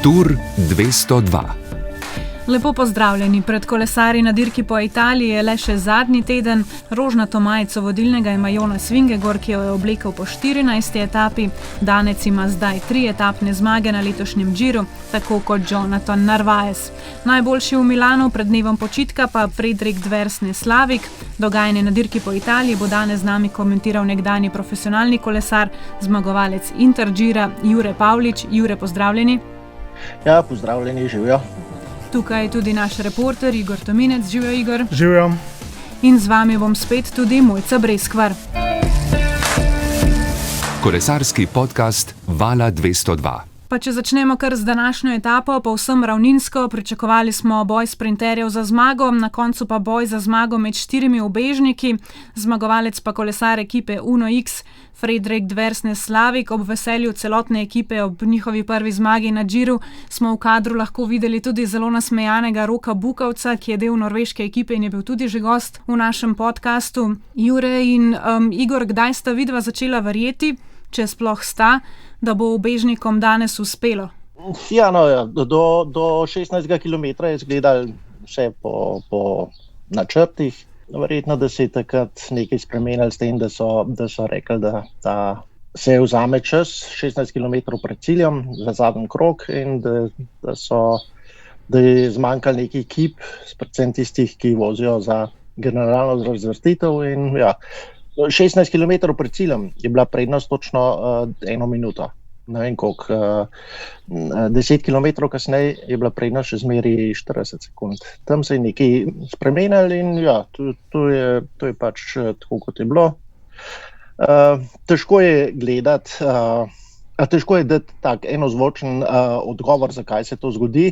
Tour 202. Lepo pozdravljeni. Pred kolesarji na dirki po Italiji je le še zadnji teden. Rožnato majico vodilnega ima Jonas Vingegaard, ki jo je oblekel po 14. etapi. Danec ima zdaj 3 etapne zmage na letošnjem Giru, tako kot Jonathan Narvaez. Najboljši v Milanu pred dnevom počitka pa Frederik Dversne-Slavik. Dogajanje na dirki po Italiji bo danes z nami komentiral nekdanji profesionalni kolesar, zmagovalec Intergira Jure Pavlič. Jure, pozdravljeni. Ja, pozdravljeni, živijo. Tukaj je tudi naš reporter Igor Tominec. Živijo, Igor. Živijo. In z vami bom spet tudi Mojca Breskvar. Kolesarski podcast Vala 202. Pa če začnemo kar z današnjo etapo, povsem ravninsko, pričakovali smo boj sprinterjev za zmago, na koncu pa boj za zmago med 4 ubežniki, zmagovalec pa kolesar ekipe Uno X, Frederik Dversne-Slavik. Ob veselju celotne ekipe ob njihovi prvi zmagi na Giru smo v kadru lahko videli tudi zelo nasmejanega Roka Bukovca, ki je del norveške ekipe in je bil tudi že gost v našem podcastu. Jure in Igor, kdaj sta vidva začela verjeti, če sploh sta, da bo ubežnikom danes uspelo? Ja, do 16. kilometra je izgledalo vse po načrtih. Verjetno, da se je takrat nekaj spremenilo s tem, da so rekli, da se vzame čas 16 km pred ciljem za zadnji krog in da je zmanjkalo nekaj ekip, predvsem tistih, ki vozijo za generalno razvrstitev. In ja, 16 km pred ciljem je bila prednost točno 1 minuto. Ne vem koliko, 10 km kasneje je bila prednost še zmeri 40 sekund. Tam se je nekaj spremenilo in ja, to je pač tako, kot je bilo. Težko je gledati, težko je dati tak enozvočen odgovor, zakaj se to zgodi.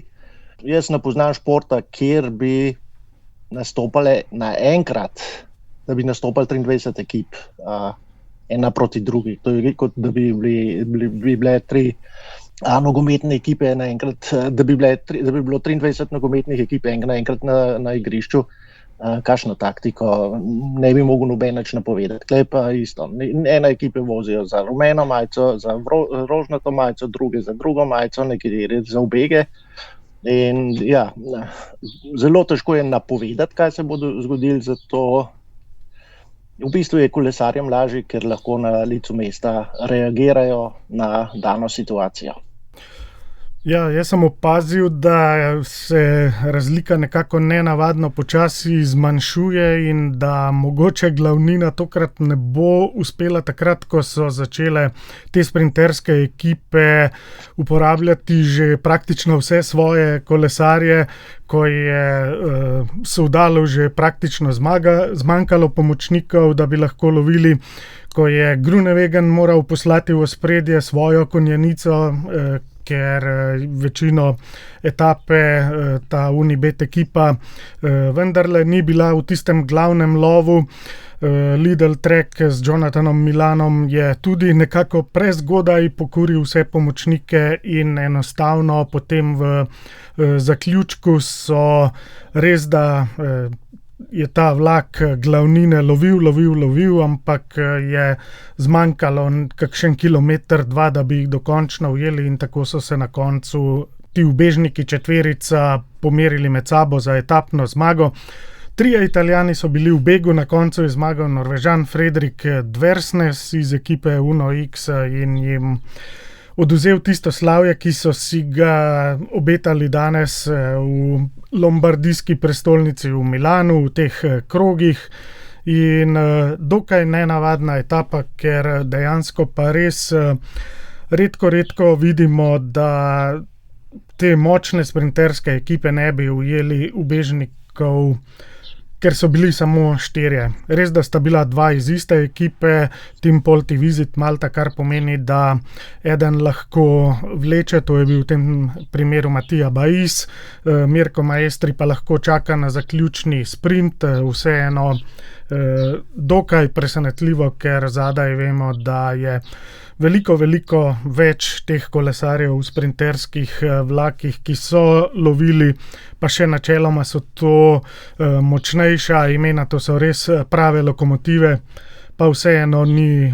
Jaz ne poznam športa, kjer bi nastopale naenkrat, da bi nastopali 23 ekip, ena proti drugi. To je kot da bi bile 3 nogometne ekipe naenkrat, da bi bilo 23 nogometnih ekip naenkrat na igrišču. Kakšno taktiko ne bi mogel noben nič napovedati. Tukaj pa isto. Ena ekipe vozijo za rumeno majico, za rožnato majico, druge za drugo majico, nekateri za ubege. In ja, zelo težko je napovedati, kaj se bo zgodilo, zato v bistvu je kolesarjem lažje, ker lahko na licu mesta reagirajo na dano situacijo. Ja, jaz sem opazil, da se razlika nekako nenavadno počasi zmanjšuje in da mogoče glavnina tokrat ne bo uspela takrat, ko so začele te sprinterske ekipe uporabljati že praktično vse svoje kolesarje, ko je Soudalov že praktično zmanjkalo pomočnikov, da bi lahko lovili, ko je Groenewegen moral poslati v ospredje svojo konjenico, ker večino etape ta Unibet ekipa vendarle ni bila v tistem glavnem lovu. Lidl Trek z Jonathanom Milanom je tudi nekako prezgodaj pokuril vse pomočnike in enostavno potem v zaključku so res, da je ta vlak glavnine lovil, ampak je zmanjkalo kakšen kilometer, 2, da bi jih dokončno ujeli in tako so se na koncu ti ubežniki četverica pomerili med sabo za etapno zmago. 3 Italijani so bili v begu, na koncu je zmagal Norvežan Frederik Dversnes iz ekipe Uno X in jim oduzel tisto slavje, ki so si ga obetali danes v lombardijski prestolnici v Milanu, v teh krogih. In dokaj nenavadna etapa, ker dejansko pa res redko vidimo, da te močne sprinterske ekipe ne bi ujeli ubežnikov, ker so bili samo 4. Res, da sta bila 2 iz iste ekipe, Team Polti Visit Malta, kar pomeni, da eden lahko vleče, to je bil v tem primeru Matija Baiz, Mirko Maestri pa lahko čaka na zaključni sprint, vseeno dokaj presenetljivo, ker zadaj vemo, da je veliko več teh kolesarjev v sprinterskih vlakih, ki so lovili, pa še načeloma so to močnejša imena, to so res prave lokomotive, pa vseeno ni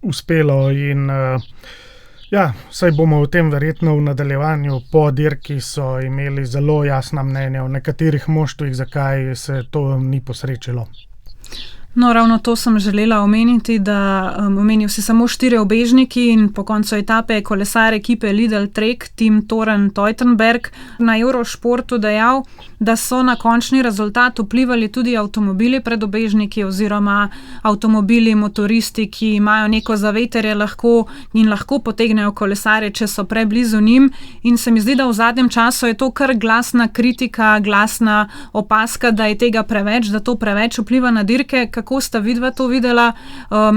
uspelo in Ja, saj bomo o tem verjetno v nadaljevanju. Po dirki so imeli zelo jasna mnenja v nekaterih moštvih, zakaj se to ni posrečilo. No, ravno to sem želela omeniti, da omenil si samo 4 ubežniki in po koncu etape je kolesar ekipe Lidl Trek Tim Toren Teutenberg na Eurošportu dejal, da so na končni rezultat vplivali tudi avtomobili pred ubežniki oziroma avtomobili, motoristi, ki imajo neko zavetrje lahko potegnejo kolesarje, če so preblizu njim. In se mi zdi, da v zadnjem času je to kar glasna kritika, glasna opaska, da je tega preveč, da to preveč vpliva na dirke. Kako sta vidva to videla?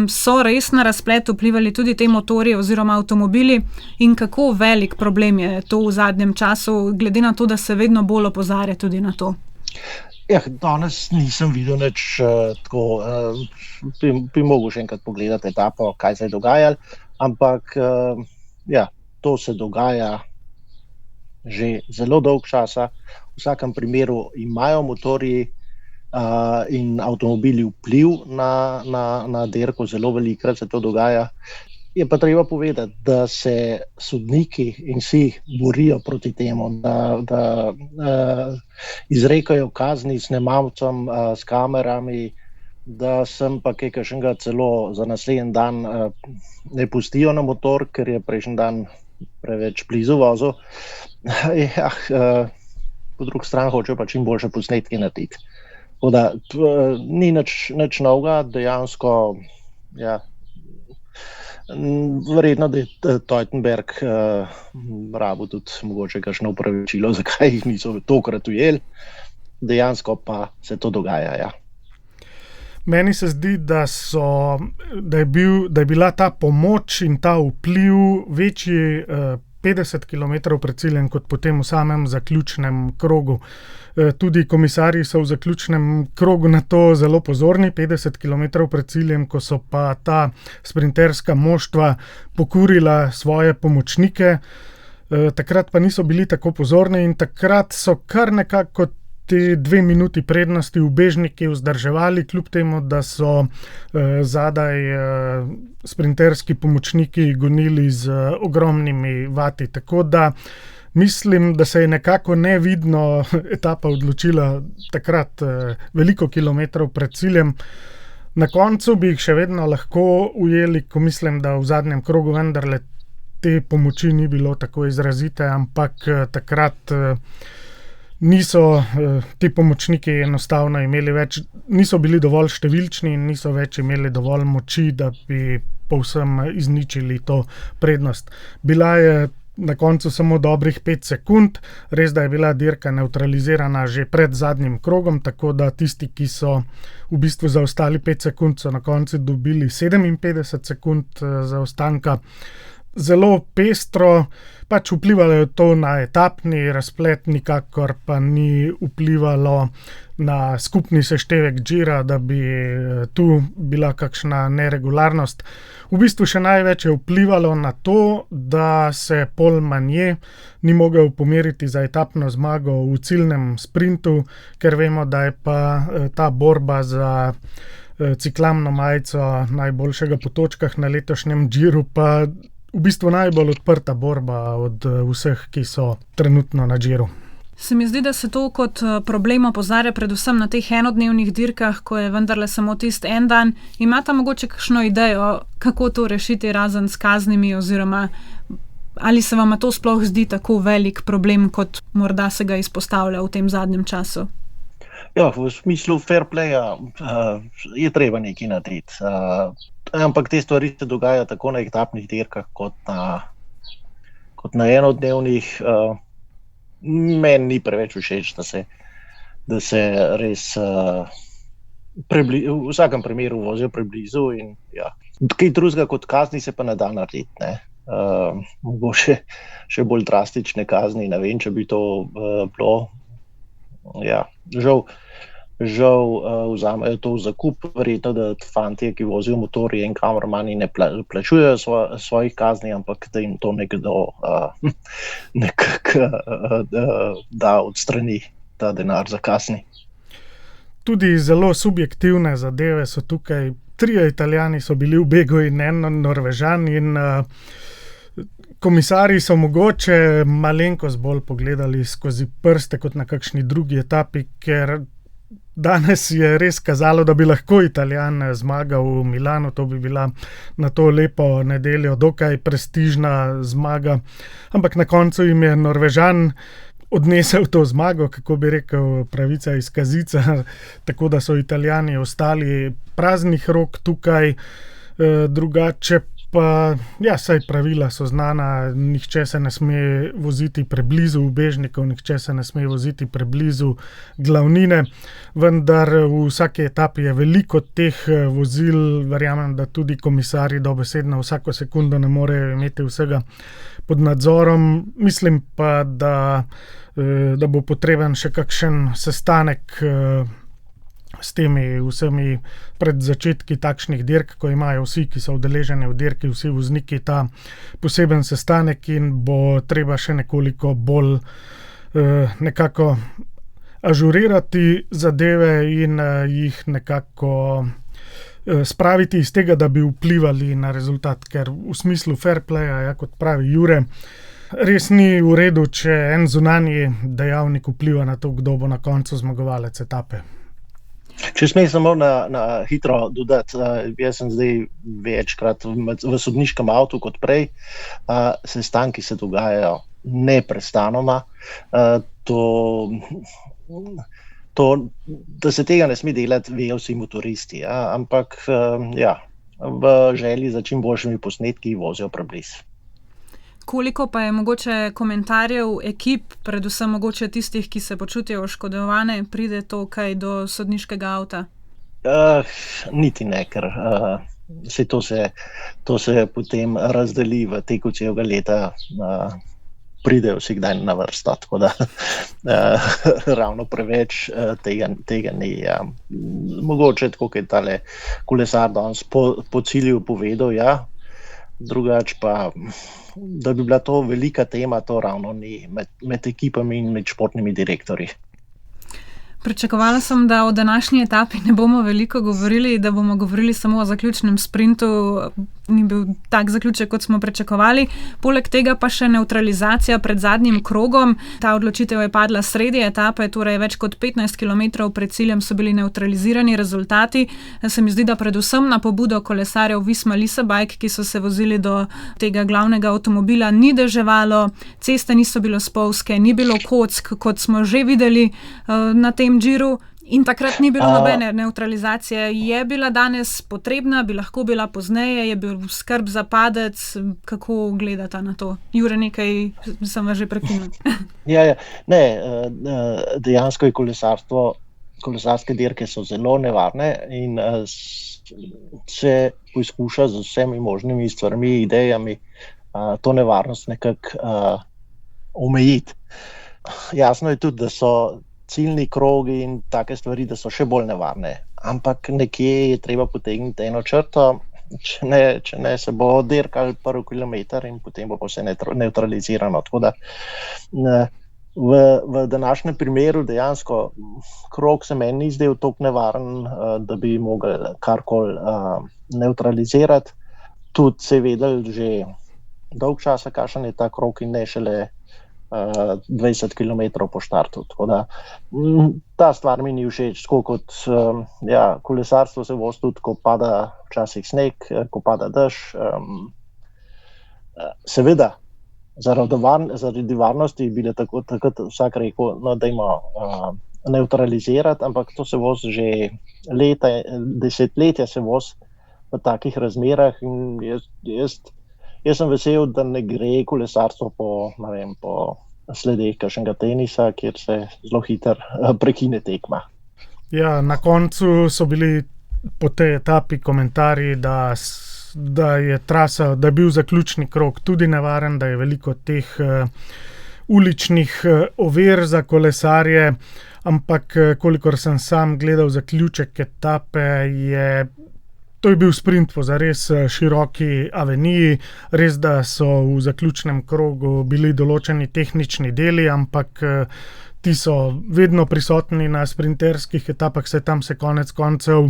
So res na razplet vplivali tudi te motorji oziroma avtomobili in kako velik problem je to v zadnjem času, glede na to, da se vedno bolj opozarja tudi na to? Ja, danes nisem videl nič tako, bi mogel še enkrat pogledati etapo, kaj se je dogajalo, ampak to se dogaja že zelo dolg časa. V vsakem primeru imajo motorji in avtomobili vpliv na dirko, zelo velikokrat se to dogaja. Je pa treba povedati, da se sodniki in vsi borijo proti temu, da izrekajo kazni snemalcem s kamerami, da sem pa kakšnega celo za naslednji dan ne pustijo na motor, ker je prejšnji dan preveč blizu vozil. Po drugi strani hočejo pa čim boljše posnetke narediti. Tako da ni nič novega, dejansko verjetno, da je Teutenberg rabil tudi mogoče kakšno opravičilo, zakaj jih niso tokrat ujeli. Dejansko pa se to dogaja, ja. Meni se zdi, da je bila ta pomoč in ta vpliv večji 50 km pred ciljem kot potem v samem zaključnem krogu. Tudi komisarji so v zaključnem krogu na to zelo pozorni, 50 km pred ciljem, ko so pa ta sprinterska moštva pokurila svoje pomočnike. Takrat pa niso bili tako pozorni in takrat so kar nekako te 2 minuti prednosti ubežniki vzdrževali, kljub temu, da so zadaj sprinterski pomočniki gonili z ogromnimi vati. Tako da mislim, da se je nekako nevidno etapa odločila takrat veliko kilometrov pred ciljem. Na koncu bi jih še vedno lahko ujeli, ko mislim, da v zadnjem krogu vendarle te pomoči ni bilo tako izrazite, ampak takrat niso ti pomočniki enostavno imeli več, niso bili dovolj številčni in niso več imeli dovolj moči, da bi povsem izničili to prednost. Bila je na koncu samo dobrih 5 sekund, res da je bila dirka nevtralizirana že pred zadnjim krogom, tako da tisti, ki so v bistvu zaostali 5 sekund, so na koncu dobili 57 sekund zaostanka. Zelo pestro, pač vplivalo je to na etapni razplet, nikakor pa ni vplivalo na skupni seštevek Gira, da bi tu bila kakšna neregularnost. V bistvu še največ je vplivalo na to, da se Paul Magne ni mogel pomeriti za etapno zmago v ciljnem sprintu, ker vemo, da je pa ta borba za ciklamno majico najboljšega po točkah na letošnjem Giru pa v bistvu najbolj odprta borba od vseh, ki so trenutno na Giru. Se mi zdi, da se to kot problem opozarja predvsem na teh enodnevnih dirkah, ko je vendarle samo tisti en dan. Imate mogoče kakšno idejo, kako to rešiti razen s kaznimi, oziroma ali se vam to sploh zdi tako velik problem, kot morda se ga izpostavlja v tem zadnjem času? Ja, v smislu fair playa je treba nekaj narediti. Ampak te stvari se dogajajo tako na etapnih dirkah kot na enodnevnih. Meni ni preveč všeč, da se res v vsakem primeru vozijo preblizu in kaj drugega kot kazni se pa ne da narediti, ne. Mogoče še bolj drastične kazni, ne vem, če bi to bilo. Ja, žal vzamejo to v zakup, verjetno, da fantje, ki vozijo motorje in kamermani ne plačujejo svojih kazni, ampak da jim to nekdo da odstrani ta denar za kazni. Tudi zelo subjektivne zadeve so tukaj. 3 Italijani so bili v begu in 1 Norvežan in Komisarji so mogoče malenkost bolj pogledali skozi prste kot na kakšni drugi etapi, ker danes je res kazalo, da bi lahko Italijan zmagal v Milanu. To bi bila na to lepo nedeljo dokaj prestižna zmaga. Ampak na koncu jim je Norvežan odnesel to zmago, kako bi rekel, pravica iz kazica, tako da so Italijani ostali praznih rok tukaj, drugače pa, ja, saj pravila so znana, nihče se ne sme voziti preblizu ubežnikov, nihče se ne sme voziti preblizu glavnine, vendar v vsaki etapi je veliko teh vozil, verjamem, da tudi komisarji dobesedno vsako sekundo ne morejo imeti vsega pod nadzorom. Mislim pa, da bo potreben še kakšen sestanek s temi vsemi pred začetki takšnih dirk, ko imajo vsi, ki so udeleženi v dirki, vsi vozniki ta poseben sestanek in bo treba še nekoliko bolj nekako ažurirati zadeve in jih nekako spraviti iz tega, da bi vplivali na rezultat, ker v smislu fair playa, ja, kot pravi Jure, res ni v redu, če en zunanji dejavnik vpliva na to, kdo bo na koncu zmagovalec etape. Če smem samo na hitro dodati, jaz sem zdaj večkrat v sodniškem avtu kot prej, sestanki se dogajajo neprestanoma, da se tega ne sme delati, vejo vsi motoristi, ja, ampak ja, v želji za čim boljšimi posnetki vozijo preblizu. Koliko pa je mogoče komentarjev ekip, predvsem mogoče tistih, ki se počutijo oškodovane, pride to kaj do sodniškega avta? Niti ne, ker to se potem razdeli v teku celega leta, pridejo vsi kdaj na vrsto, tako da ravno preveč tega ni. Ja. Mogoče tako, kot je tale kolesar danes po cilju povedal, ja. Drugače pa, da bi bila to velika tema, to ravno ni med ekipami in med športnimi direktorji. Pričakovala sem, da o današnji etapi ne bomo veliko govorili, da bomo govorili samo o zaključnem sprintu. Ni bil tak zaključek, kot smo pričakovali. Poleg tega pa še nevtralizacija pred zadnjim krogom. Ta odločitev je padla sredi etape, torej več kot 15 km pred ciljem so bili nevtralizirani rezultati. Se mi zdi, da predvsem na pobudo kolesarjev Visma Leasebike, ki so se vozili do tega glavnega avtomobila, ni deževalo, ceste niso bilo spolzke, ni bilo kock, kot smo že videli na tem Giro. In takrat ni bilo nobene nevtralizacije. Je bila danes potrebna, bi lahko bila pozneje, je bil skrb za padec, kako gledata na to? Jure, nekaj sem vas že prekinil. Ja. Ne, dejansko je kolesarske dirke so zelo nevarne in se poskuša z vsemi možnimi stvarmi, idejami to nevarnost nekako omejiti. Jasno je tudi, da so ciljni krogi in take stvari, da so še bolj nevarne. Ampak nekje je treba potegniti eno črto, če ne se bo dirkal prvi kilometer in potem bo vse nevtralizirano. Tako da v današnjem primeru dejansko krog se meni ni zdel toliko nevaren, da bi mogli karkoli nevtralizirati. Tudi se je vedel že dolg časa, kakšen je ta krog in ne šele 20 km po štartu. Tako da ta stvar mi ni všeč, tako kot kolesarstvo se vozi tudi, ko pada včasih sneg, ko pada dež. Seveda, zaradi varnosti bi takrat vsak rekel, no, dajmo nevtralizirati, ampak to se vozi že leta, desetletja se vozi v takih razmerah in jaz sem vesel, da ne gre kolesarstvo po sledeh kakšnega tenisa, kjer se zelo hitro prekine tekma. Ja, na koncu so bili po tej etapi komentarji, da je trasa, da je bil zaključni krog tudi nevaren, da je veliko teh uličnih ovir za kolesarje, ampak kolikor sem sam gledal zaključek etape, to je bil sprint po zares široki aveniji. Res, da so v zaključnem krogu bili določeni tehnični deli, ampak ti so vedno prisotni na sprinterskih etapah, saj tam se konec koncev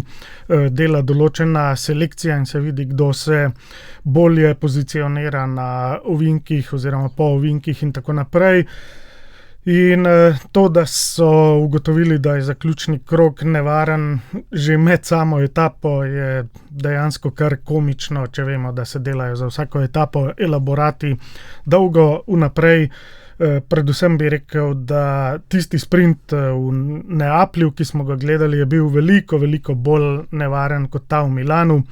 dela določena selekcija in se vidi, kdo se bolje pozicionira na ovinkih oziroma po ovinkih in tako naprej. In to, da so ugotovili, da je zaključni krog nevaren že med samo etapo, je dejansko kar komično, če vemo, da se delajo za vsako etapo elaborati dolgo vnaprej. Predvsem bi rekel, da tisti sprint v Neaplju, ki smo ga gledali, je bil veliko, veliko bolj nevaren kot ta v Milanu.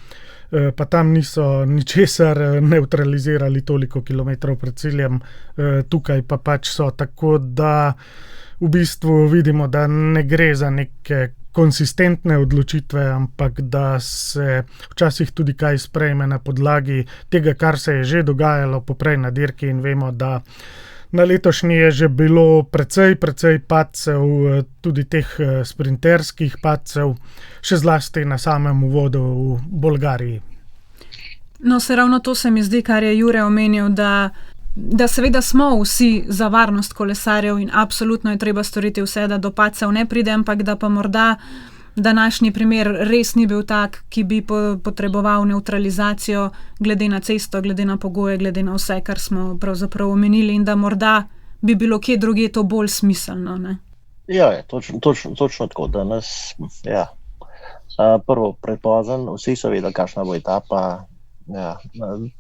Pa tam niso ničesar nevtralizirali toliko kilometrov pred ciljem, tukaj pa pač so, tako da v bistvu vidimo, da ne gre za neke konsistentne odločitve, ampak da se včasih tudi kaj sprejme na podlagi tega, kar se je že dogajalo poprej na dirki, in vemo, da na letošnji je že bilo precej padcev, tudi teh sprinterskih padcev, še zlasti na samem uvodu v Bolgariji. No, se ravno to se mi zdi, kar je Jure omenil, da seveda smo vsi za varnost kolesarjev in absolutno je treba storiti vse, da do padcev ne pride, ampak da pa morda današnji primer res ni bil tak, ki bi potreboval nevtralizacijo glede na cesto, glede na pogoje, glede na vse, kar smo pravzaprav omenili, in da morda bi bilo kje drugje to bolj smiselno, ne? Ja, točno tako, da nas, prvo prepozen, vsi so vedeli, kakšna bo etapa. Ja,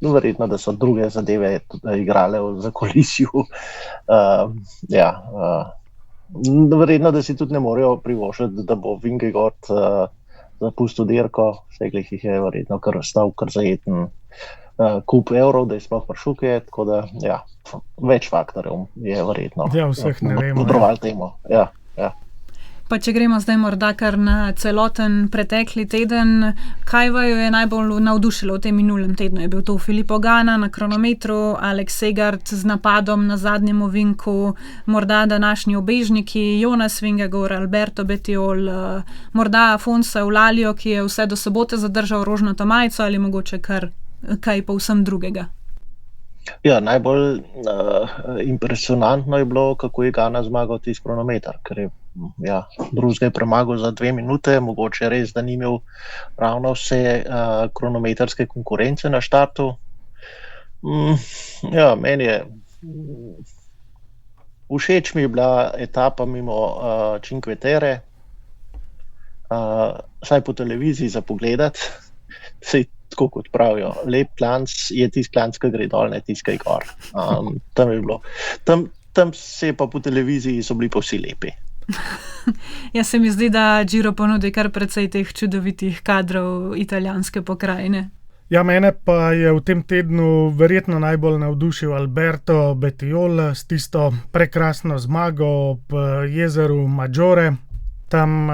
verjetno, da so druge zadeve igrale za kulisju. Verjetno, da si tudi ne morejo privoščiti, da bo Vingegaard zapustil dirko. Vseglih jih je verjetno kar ostal kar zajeten kup evrov, da je sploh prišel, tako da več faktorjev je verjetno. Ja, vseh ne vemo. Dobroval temu, Pa če gremo zdaj morda kar na celoten pretekli teden, kaj vaju je najbolj navdušilo v tem minulem tednu? Je bil to Filippo Ganna na kronometru, Alex Segard z napadom na zadnjem ovinku, morda današnji ubežniki, Jonas Vingegaard, Alberto Bettiol, morda Afonso Eulalijo, ki je vse do sobote zadržal rožnato majico, ali mogoče kar kaj povsem drugega? Ja, najbolj impresionantno je bilo, kako je Ganna zmagal tisti kronometer, ker je drugega je premagal za 2 minute, mogoče res, da ni imel ravno vse kronometrske konkurence na štartu. Meni je všeč mi je bila etapa mimo Cinque Terre, vsaj po televiziji za pogledati, sej tako kot pravijo, lep klanc je tisti klanc, ki gre dol, ne tisti, ki je gor. Tam je bilo, tam se pa po televiziji so bili pa vsi lepi. Ja, se mi zdi, da Giro ponudi kar precej teh čudovitih kadrov italijanske pokrajine. Ja, mene pa je v tem tednu verjetno najbolj navdušil Alberto Bettiol s tisto prekrasno zmago ob jezeru Maggiore. Tam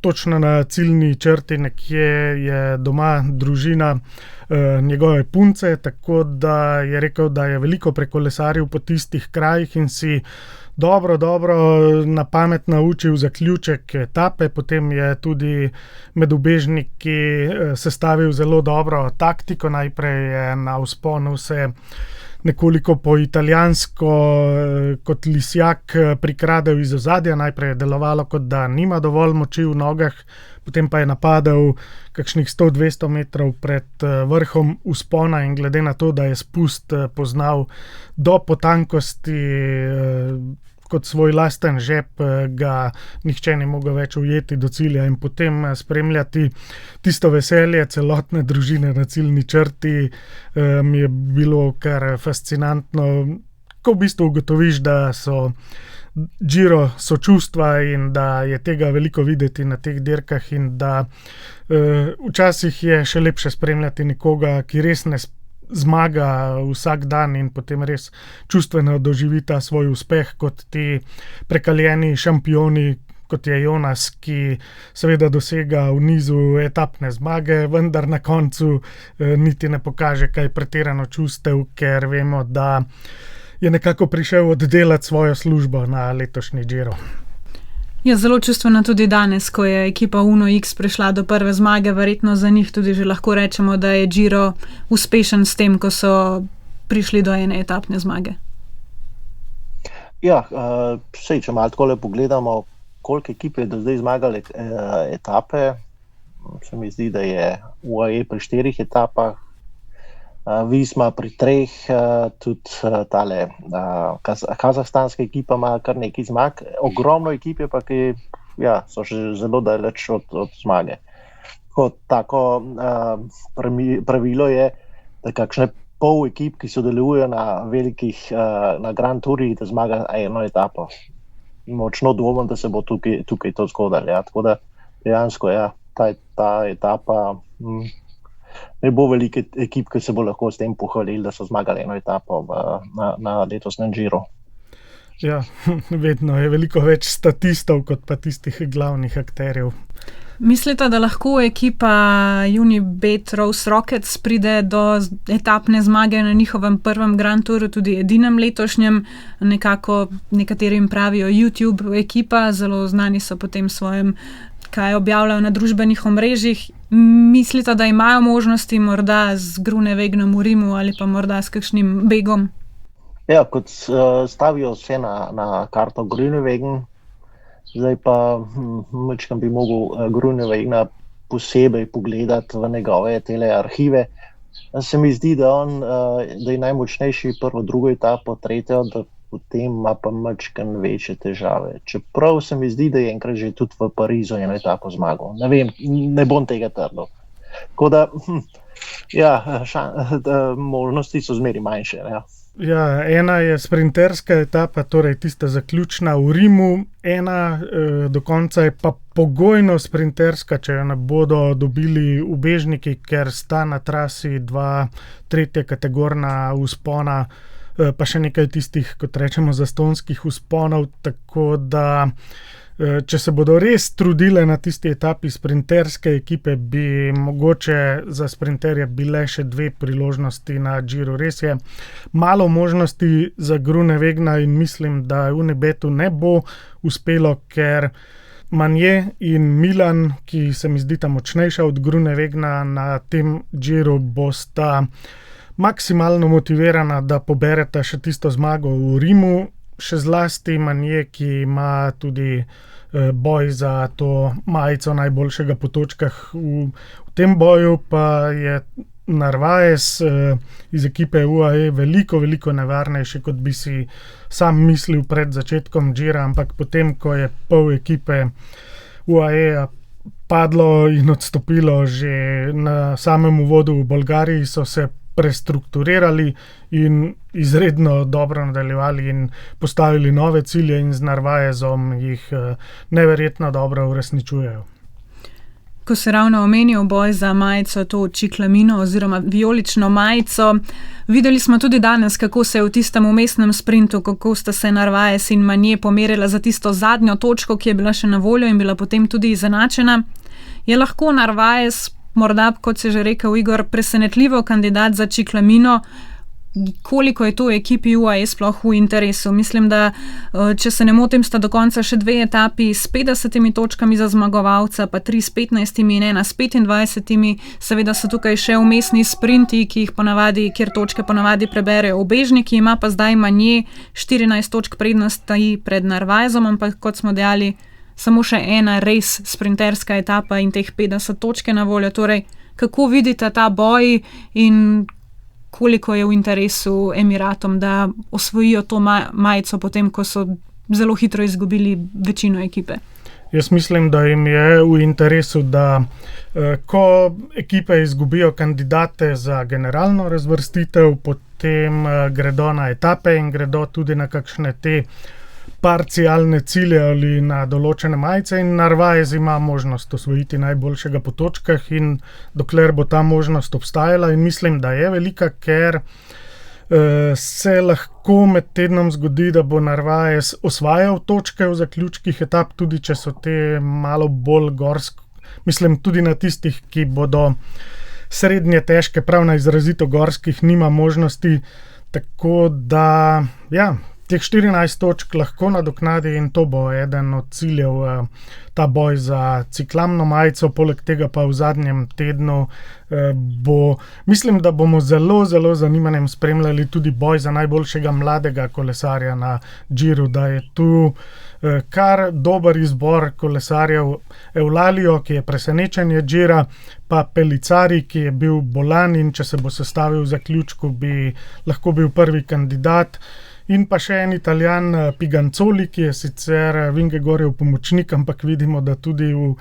točno na ciljni črti nekje je doma družina njegove punce, tako da je rekel, da je veliko prekolesaril po tistih krajih in si dobro na pamet naučil zaključek etape, potem je tudi med ubežniki sestavil zelo dobro taktiko, najprej je na vzponu se nekoliko po italijansko kot lisjak prikradel iz ozadja, najprej je delovalo, kot da nima dovolj moči v nogah, potem pa je napadel kakšnih 100-200 metrov pred vrhom vzpona in glede na to, da je spust poznal do potankosti kot svoj lasten žep, ga nihče ne mogel več ujeti do cilja in potem spremljati tisto veselje celotne družine na ciljni črti mi je bilo kar fascinantno, ko v bistvu ugotoviš, da so Giro sočustva in da je tega veliko videti na teh dirkah in da včasih je še lepše spremljati nekoga, ki res ne zmaga vsak dan in potem res čustveno doživita svoj uspeh kot ti prekaljeni šampioni, kot je Jonas, ki seveda dosega v nizu etapne zmage, vendar na koncu niti ne pokaže kaj pretirano čustev, ker vemo, da je nekako prišel oddelati svojo službo na letošnji Giro. Ja, zelo čustveno tudi danes, ko je ekipa Uno X prišla do prve zmage, verjetno za njih tudi že lahko rečemo, da je Giro uspešen s tem, ko so prišli do ene etapne zmage. Ja, če malo tako pogledamo, koliko ekip je do zdaj zmagali etape, se mi zdi, da je UAE pri 4 etapah, Visma pri 3, tudi tale kazahstanska ekipa ima kar nekaj zmag. Ogromno ekip je pa, ki so še zelo daleč od zmage. Tako pravilo je, da kakšne pol ekip, ki sodelujejo na velikih, na Grand Tourih, da zmaga eno etapo. Močno dvomim, da se bo tukaj to zgodilo. Ja. Tako da dejansko ta etapa ne bo veliko ekip, ki se bo lahko s tem pohvalili, da so zmagali eno etapo na letosnem Giru. Ja, vedno je veliko več statistov kot pa tistih glavnih akterjev. Mislite, da lahko ekipa Unibet Rose Rockets pride do etapne zmage na njihovem prvem Grand Touru, tudi edinem letošnjem, nekako nekaterim pravijo YouTube ekipa, zelo znani so po tem svojem, kaj objavljajo na družbenih omrežjih. Mislite, da imajo možnosti morda z Groenewegnom v Rimu ali pa morda s kakšnim begom? Ja, kot stavijo vse na karto Groenewegen, zdaj pa majčkeno bi mogel Groenewegna posebej pogledati v njegove tele arhive. Se mi zdi, da je najmočnejši prvo, drugo etapo, tretjo, da potem ima pa majčkeno večje težave. Čeprav se mi zdi, da je enkrat že tudi v Parizu eno etapo zmagal. Ne vem, ne bom tega trdil. Tako da, možnosti so zmeri manjše. Ja. Ja, ena je sprinterska etapa, torej tista zaključna v Rimu, ena do konca je pa pogojno sprinterska, če jo ne bodo dobili ubežniki, ker sta na trasi 2 tretje kategorna vzpona, pa še nekaj tistih, kot rečemo, zastonskih vzponov, tako da če se bodo res trudile na tisti etapi sprinterske ekipe, bi mogoče za sprinterje bile še 2 priložnosti na Giru. Res je malo možnosti za Groenewegna in mislim, da Unibetu ne bo uspelo, ker Manje in Milan, ki se mi zdita močnejša od Groenewegna na tem Giru, bosta maksimalno motivirana, da pobereta še tisto zmago v Rimu, še zlasti Manje, ki ima tudi boj za to majico najboljšega po točkah. V tem boju pa je Narvaez iz ekipe UAE veliko nevarnejši, kot bi si sam mislil pred začetkom Gira, ampak potem, ko je pol ekipe UAE padlo in odstopilo že na samem uvodu v Bolgariji, so se prestrukturirali in izredno dobro nadaljevali in postavili nove cilje in z Narvaezom jih neverjetno dobro uresničujejo. Ko se ravno omenil boj za majico, to čiklamino oziroma vijolično majico, videli smo tudi danes, kako se je v tistem umestnem sprintu, kako sta se Narvaez in Manje pomerila za tisto zadnjo točko, ki je bila še na voljo in bila potem tudi izenačena. Je lahko Narvaez morda, kot se že rekel Igor, presenetljivo kandidat za čiklamino? Koliko je to ekipi UAE sploh v interesu? Mislim, da če se ne motim, sta do konca še 2 etapi s 50 točkami za zmagovalca, pa 3 s 15 in 1 s 25. Seveda so tukaj še umestni sprinti, kjer točke ponavadi preberejo ubežniki, ima pa zdaj Manje 14 točk prednosti pred Narvaezom, ampak kot smo dejali, samo še ena res sprinterska etapa in teh 50 točke na voljo. Torej, kako vidite ta boj in koliko je v interesu Emiratom, da osvojijo to majico potem, ko so zelo hitro izgubili večino ekipe? Jaz mislim, da jim je v interesu, da ko ekipe izgubijo kandidate za generalno razvrstitev, potem gredo na etape in gredo tudi na kakšne te parcialne cilje ali na določene majice in Narvaez ima možnost osvojiti najboljšega po točkah in dokler bo ta možnost obstajala, in mislim, da je velika, ker se lahko med tednom zgodi, da bo Narvaez osvajal točke v zaključkih etap, tudi če so te malo bolj mislim tudi na tistih, ki bodo srednje težke, prav na izrazito gorskih nima možnosti, tako da teh 14 točk lahko nadoknadi in to bo eden od ciljev, ta boj za ciklamno majico. Poleg tega pa v zadnjem tednu mislim, da bomo zelo, zelo zanimanjem spremljali tudi boj za najboljšega mladega kolesarja na Giru, da je tu kar dober izbor kolesarjev. Eulalio, ki je presenečenje Gira, pa Pellicari, ki je bil bolan in če se bo sestavil v zaključku, bi lahko bil prvi kandidat. In pa še en Italijan, Piganzoli, ki je sicer Vingegaardov pomočnik, ampak vidimo, da tudi v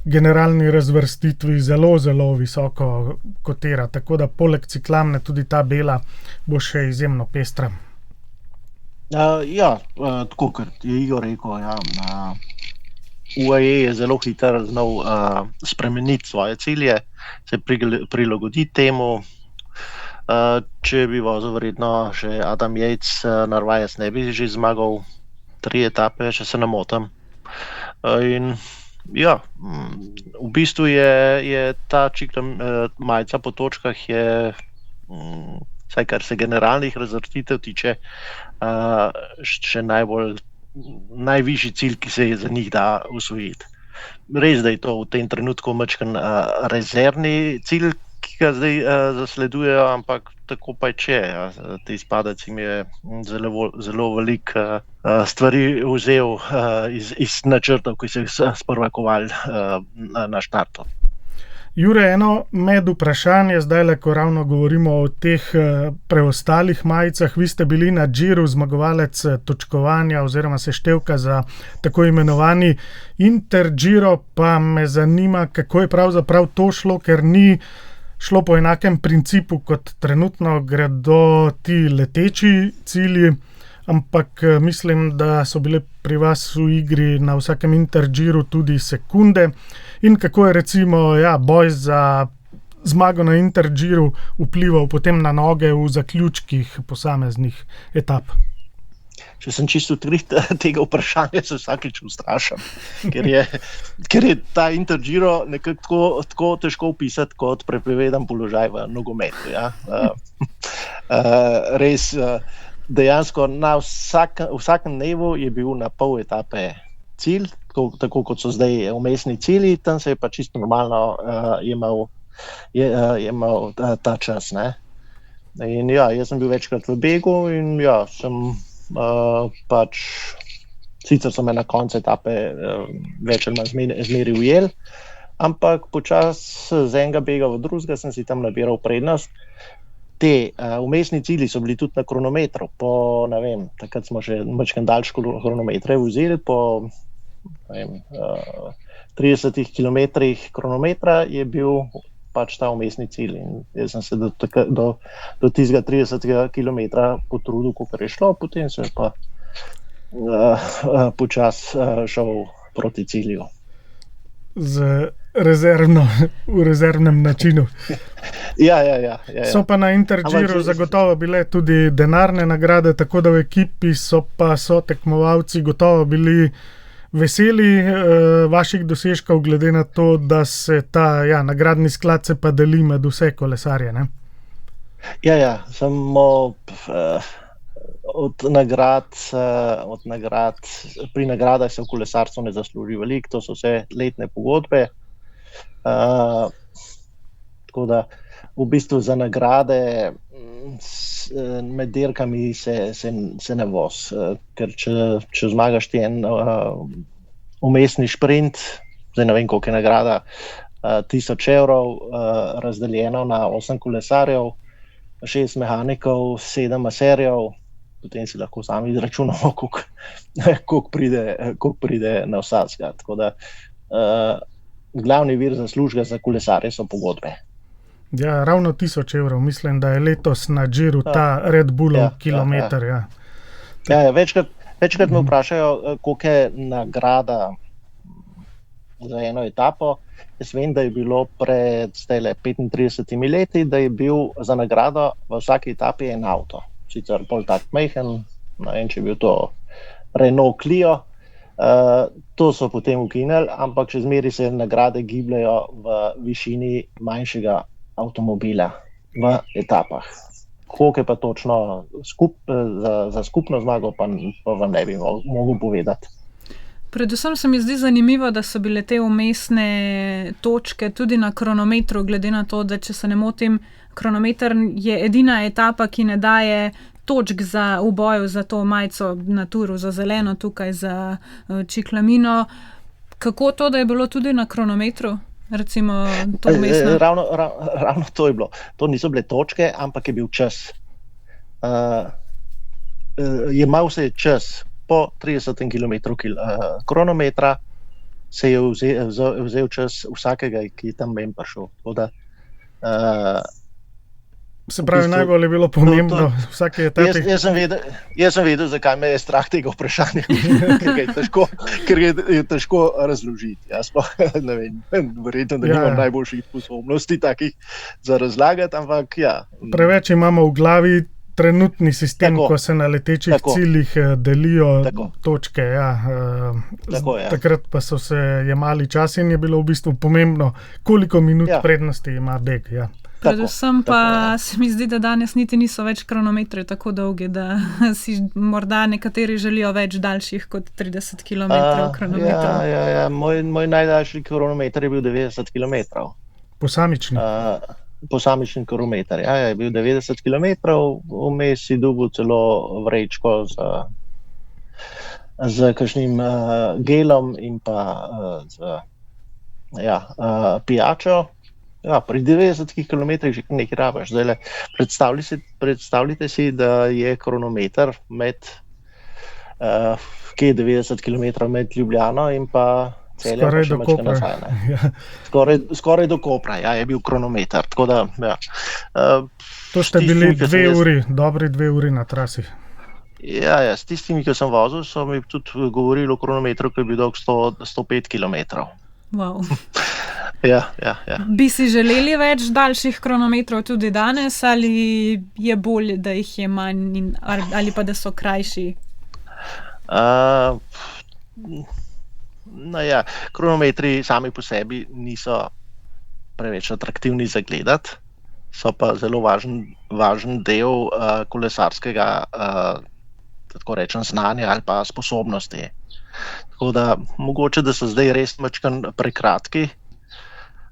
generalni razvrstitvi zelo, zelo visoko kotira. Tako da poleg ciklamne tudi ta bela bo še izjemno pestra. Tako kot je Igor rekel, UAE je zelo hitro znal spremeniti svoje cilje, se prilagoditi temu. Če bi vozil verjetno še Adam Yates, Narvaez ne bi že zmagal 3 etape, če se ne motim. In v bistvu je ta majica po točkah je, vsaj kar se generalnih razvrstitev tiče, še najvišji cilj, ki se za njih da osvojiti. Res, da je to v tem trenutku majčken rezervni cilj, ki ga zdaj zasledujejo, ampak tako pa je, te izpadec jim je zelo veliko stvari vzel iz načrtov, ki so jih sprva kovali na štartu. Jure, eno med vprašanje, zdaj, ko ravno govorimo o teh preostalih majicah. Vi ste bili na Giru zmagovalec točkovanja oziroma seštevka za tako imenovani Intergiro, pa me zanima, kako je pravzaprav to šlo, ker ni šlo po enakem principu, kot trenutno gredo ti leteči cilji, ampak mislim, da so bile pri vas v igri na vsakem Intergiru tudi sekunde. In kako je recimo boj za zmago na Intergiru vplival potem na noge v zaključkih posameznih etap? Če sem čisto odkrit tega vprašanja, se vsakič ustrašam, ker je ta Intergiro nekako tako težko opisati kot prepovedan položaj v nogometu. Res, dejansko na vsakem dnevu je bil na pol etape cilj, tako kot so zdaj vmesni cilji, tam se je pa čisto normalno jemal ta čas. Ne? In jaz sem bil večkrat v begu in sem sicer so me na koncu etape več ali manj zmeri ujel, ampak počasi z enega bega v drugega sem si tam nabiral prednost. Te vmesni cilji so bili tudi na kronometru. Takrat smo še majčken daljši kronometre vzeli, po 30 kilometrih kronometra je bil pač ta vmesni cilj. In jaz sem se do tistega 30 kilometra potrudil, kolikor je šlo, potem sem pa počasi šel proti cilju. V rezervnem načinu. Ja. So pa na Intergiru zagotovo bile tudi denarne nagrade, tako da v ekipi so tekmovalci gotovo bili veseli vaših dosežkov, glede na to, da se ta nagradni sklad se pa deli med vse kolesarje, ne? Samo od nagrad pri nagradah se v kolesarstvu ne zasluži veliko, to so vse letne pogodbe. Tako da v bistvu za nagrade med dirkami se ne voz, ker če zmagaš ti en vmesni šprint, zdaj ne vem, koliko je nagrada, 1000 evrov razdeljeno na 8 kolesarjev, 6 mehanikov, 7 maserjev, potem si lahko sami izračunamo, koliko pride na vsakega. Tako da glavni vir zaslužka za kolesarje so pogodbe. Ja, ravno 1000 evrov. Mislim, da je letos na Giru ta Red Bullov kilometer. Večkrat me vprašajo, koliko je nagrada za eno etapo. Jaz vem, da je bilo pred 35 leti, da je bil za nagrado v vsaki etapi en avto. Sicer bolj tak majhen, ne vem, če je bil to Renault Clio. To so potem ukinili, ampak še zmeraj se nagrade gibljajo v višini manjšega avtomobila v etapah. koliko je pa točno za skupno zmago, pa vam ne bi mogel povedati. Predvsem se mi zdi zanimivo, da so bile te vmesne točke tudi na kronometru, glede na to, da če se ne motim, kronometer je edina etapa, ki ne daje točk v boju za to majico na turu, za zeleno tukaj, za Ciclamino. Kako to, da je bilo tudi na kronometru? Recimo to vmesno? Ravno to je bilo. To niso bile točke, ampak je bil čas. Jemal se je čas. Po 30 km kronometra se je vzel čas vsakega, ki je tam ven prišel. Se pravi, najbolj je bilo pomembno vsake etape. Jaz sem vedel, zakaj me je strah tega vprašanja, ker je težko razložiti. Jaz pa ne vem, verjetno, da nimam najboljših sposobnosti takih za razlagati, ampak ja. Preveč imamo v glavi trenutni sistem, ko se na letečih ciljih delijo točke. Takrat pa so se jemali čas in je bilo v bistvu pomembno, koliko minut prednosti ima beg. Ja. Predvsem pa se mi zdi, da danes niti niso več kronometri tako dolgi, da si morda nekateri želijo več daljših kot 30 km kronometrov. Ja. Moj najdaljši kronometer je bil 90 km. Posamični? Posamični kronometer. Ja, je bil 90 km, vmes si dobil celo vrečko z kakšnim gelom in pa pijačo. Ja, pri 90 km že nekaj rabiš. Zdaj, predstavljajte si, da je kronometer med 90 km med Ljubljano in pa Celjem, skoraj do Kopra. Skoraj do Kopra, je bil kronometer. Tako da, to ste bili 2 uri, dobri 2 uri na trasi. Ja, s tistimi, ki sem vozil, so mi tudi govorili o kronometru, ki je bil dolg 105 km. Wow. Ja. Bi si želeli več daljših kronometrov tudi danes, ali je bolje, da jih je manj, ali pa da so krajši? Kronometri sami po sebi niso preveč atraktivni za gledati, so pa zelo važen del kolesarskega, tako rečem, znanja ali pa sposobnosti. Tako da mogoče, da so zdaj res majčkeno prekratki,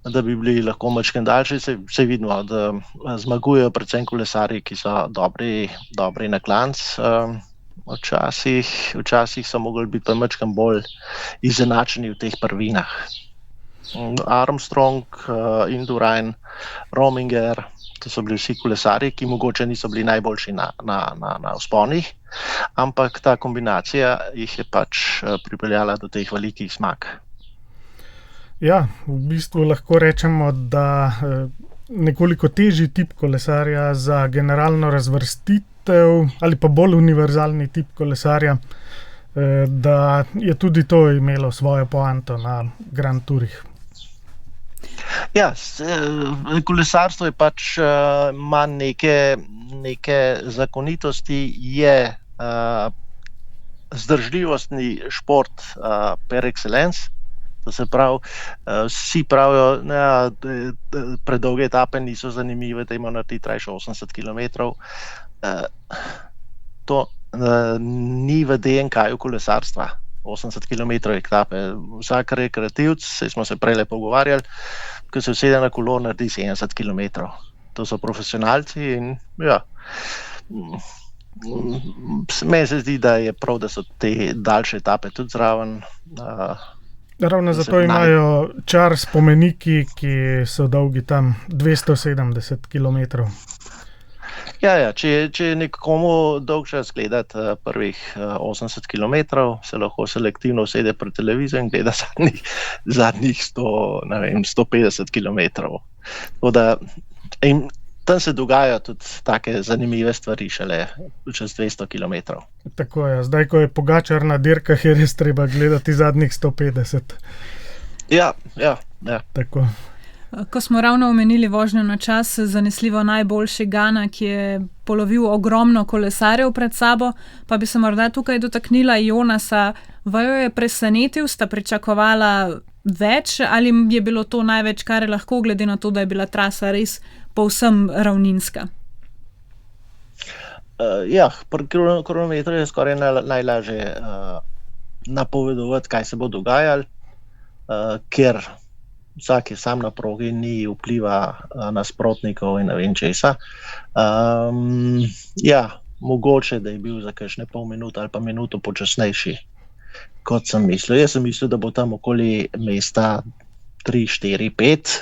da bi bili lahko majčkeno daljši. Se vidimo, da zmagujejo predvsem kolesarji, ki so dobri na klanc. Včasih so mogli biti pa majčkeno bolj izenačeni v teh prvinah. Armstrong, Indurain, Rominger, to so bili vsi kolesarji, ki mogoče niso bili najboljši na vzponih, ampak ta kombinacija jih je pač pripeljala do teh velikih zmag. Ja, v bistvu lahko rečemo, da nekoliko težji tip kolesarja za generalno razvrstitev ali pa bolj univerzalni tip kolesarja, da je tudi to imelo svojo poanto na Grand Tourih. Ja, kolesarstvo je pač ima neke zakonitosti, je zdržljivostni šport per excellence. To se pravi, vsi pravijo, predolge etape niso zanimive, da ima narediti trajše 80 km. To ni v DNK-ju kolesarstva. 80 km etape. Vsak rekreativc, smo se prej pogovarjali, ko se usede na kolo, naredi 70 km. To so profesionalci in meni se zdi, da je prav, da so te daljše etape tudi zraven. Ravno zato imajo čar spomeniki, ki so dolgi tam 270 km. Ja, če je nekomu dolg čas gledati prvih 80 km, se lahko selektivno usede pred televizijo in gleda zadnjih 150 km. Tako da, tam se dogajajo tudi take zanimive stvari šele čez 200 km. Tako je, zdaj, ko je Pogačar na dirkah, je res treba gledati zadnjih 150. Ja. Tako. Ko smo ravno omenili vožnjo na čas, zanesljivo najboljši Gana, ki je polovil ogromno kolesarjev pred sabo, pa bi se morda tukaj dotaknila Jonasa. Vaju je presenetil, sta pričakovala več, ali je bilo to največ, kar je lahko, glede na to, da je bila trasa res povsem ravninska? Pri kronometru je skoraj najlažje napovedovati, kaj se bo dogajalo, ker vsak je sam na progi, ni vpliva nasprotnikov in ne vem česa. Mogoče, da je bil za kakšne pol minute ali pa minuto počasnejši, kot sem mislil. Jaz sem mislil, da bo tam okoli mesta 3, 4, 5,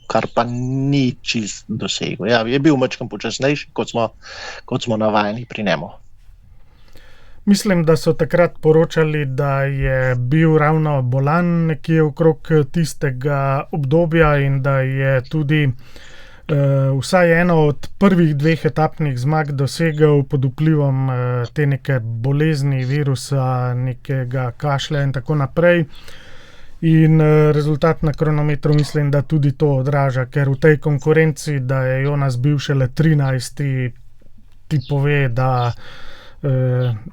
kar pa ni čist dosegel. Je bil majčkeno počasnejši, kot smo navajeni pri njemu. Mislim, da so takrat poročali, da je bil ravno bolan nekje okrog tistega obdobja in da je tudi vsaj eno od prvih 2 etapnih zmag dosegel pod vplivom te neke bolezni, virusa, nekega kašlja in tako naprej. In rezultat na kronometru mislim, da tudi to odraža, ker v tej konkurenci, da je Jonas bil šele 13, ti pove, da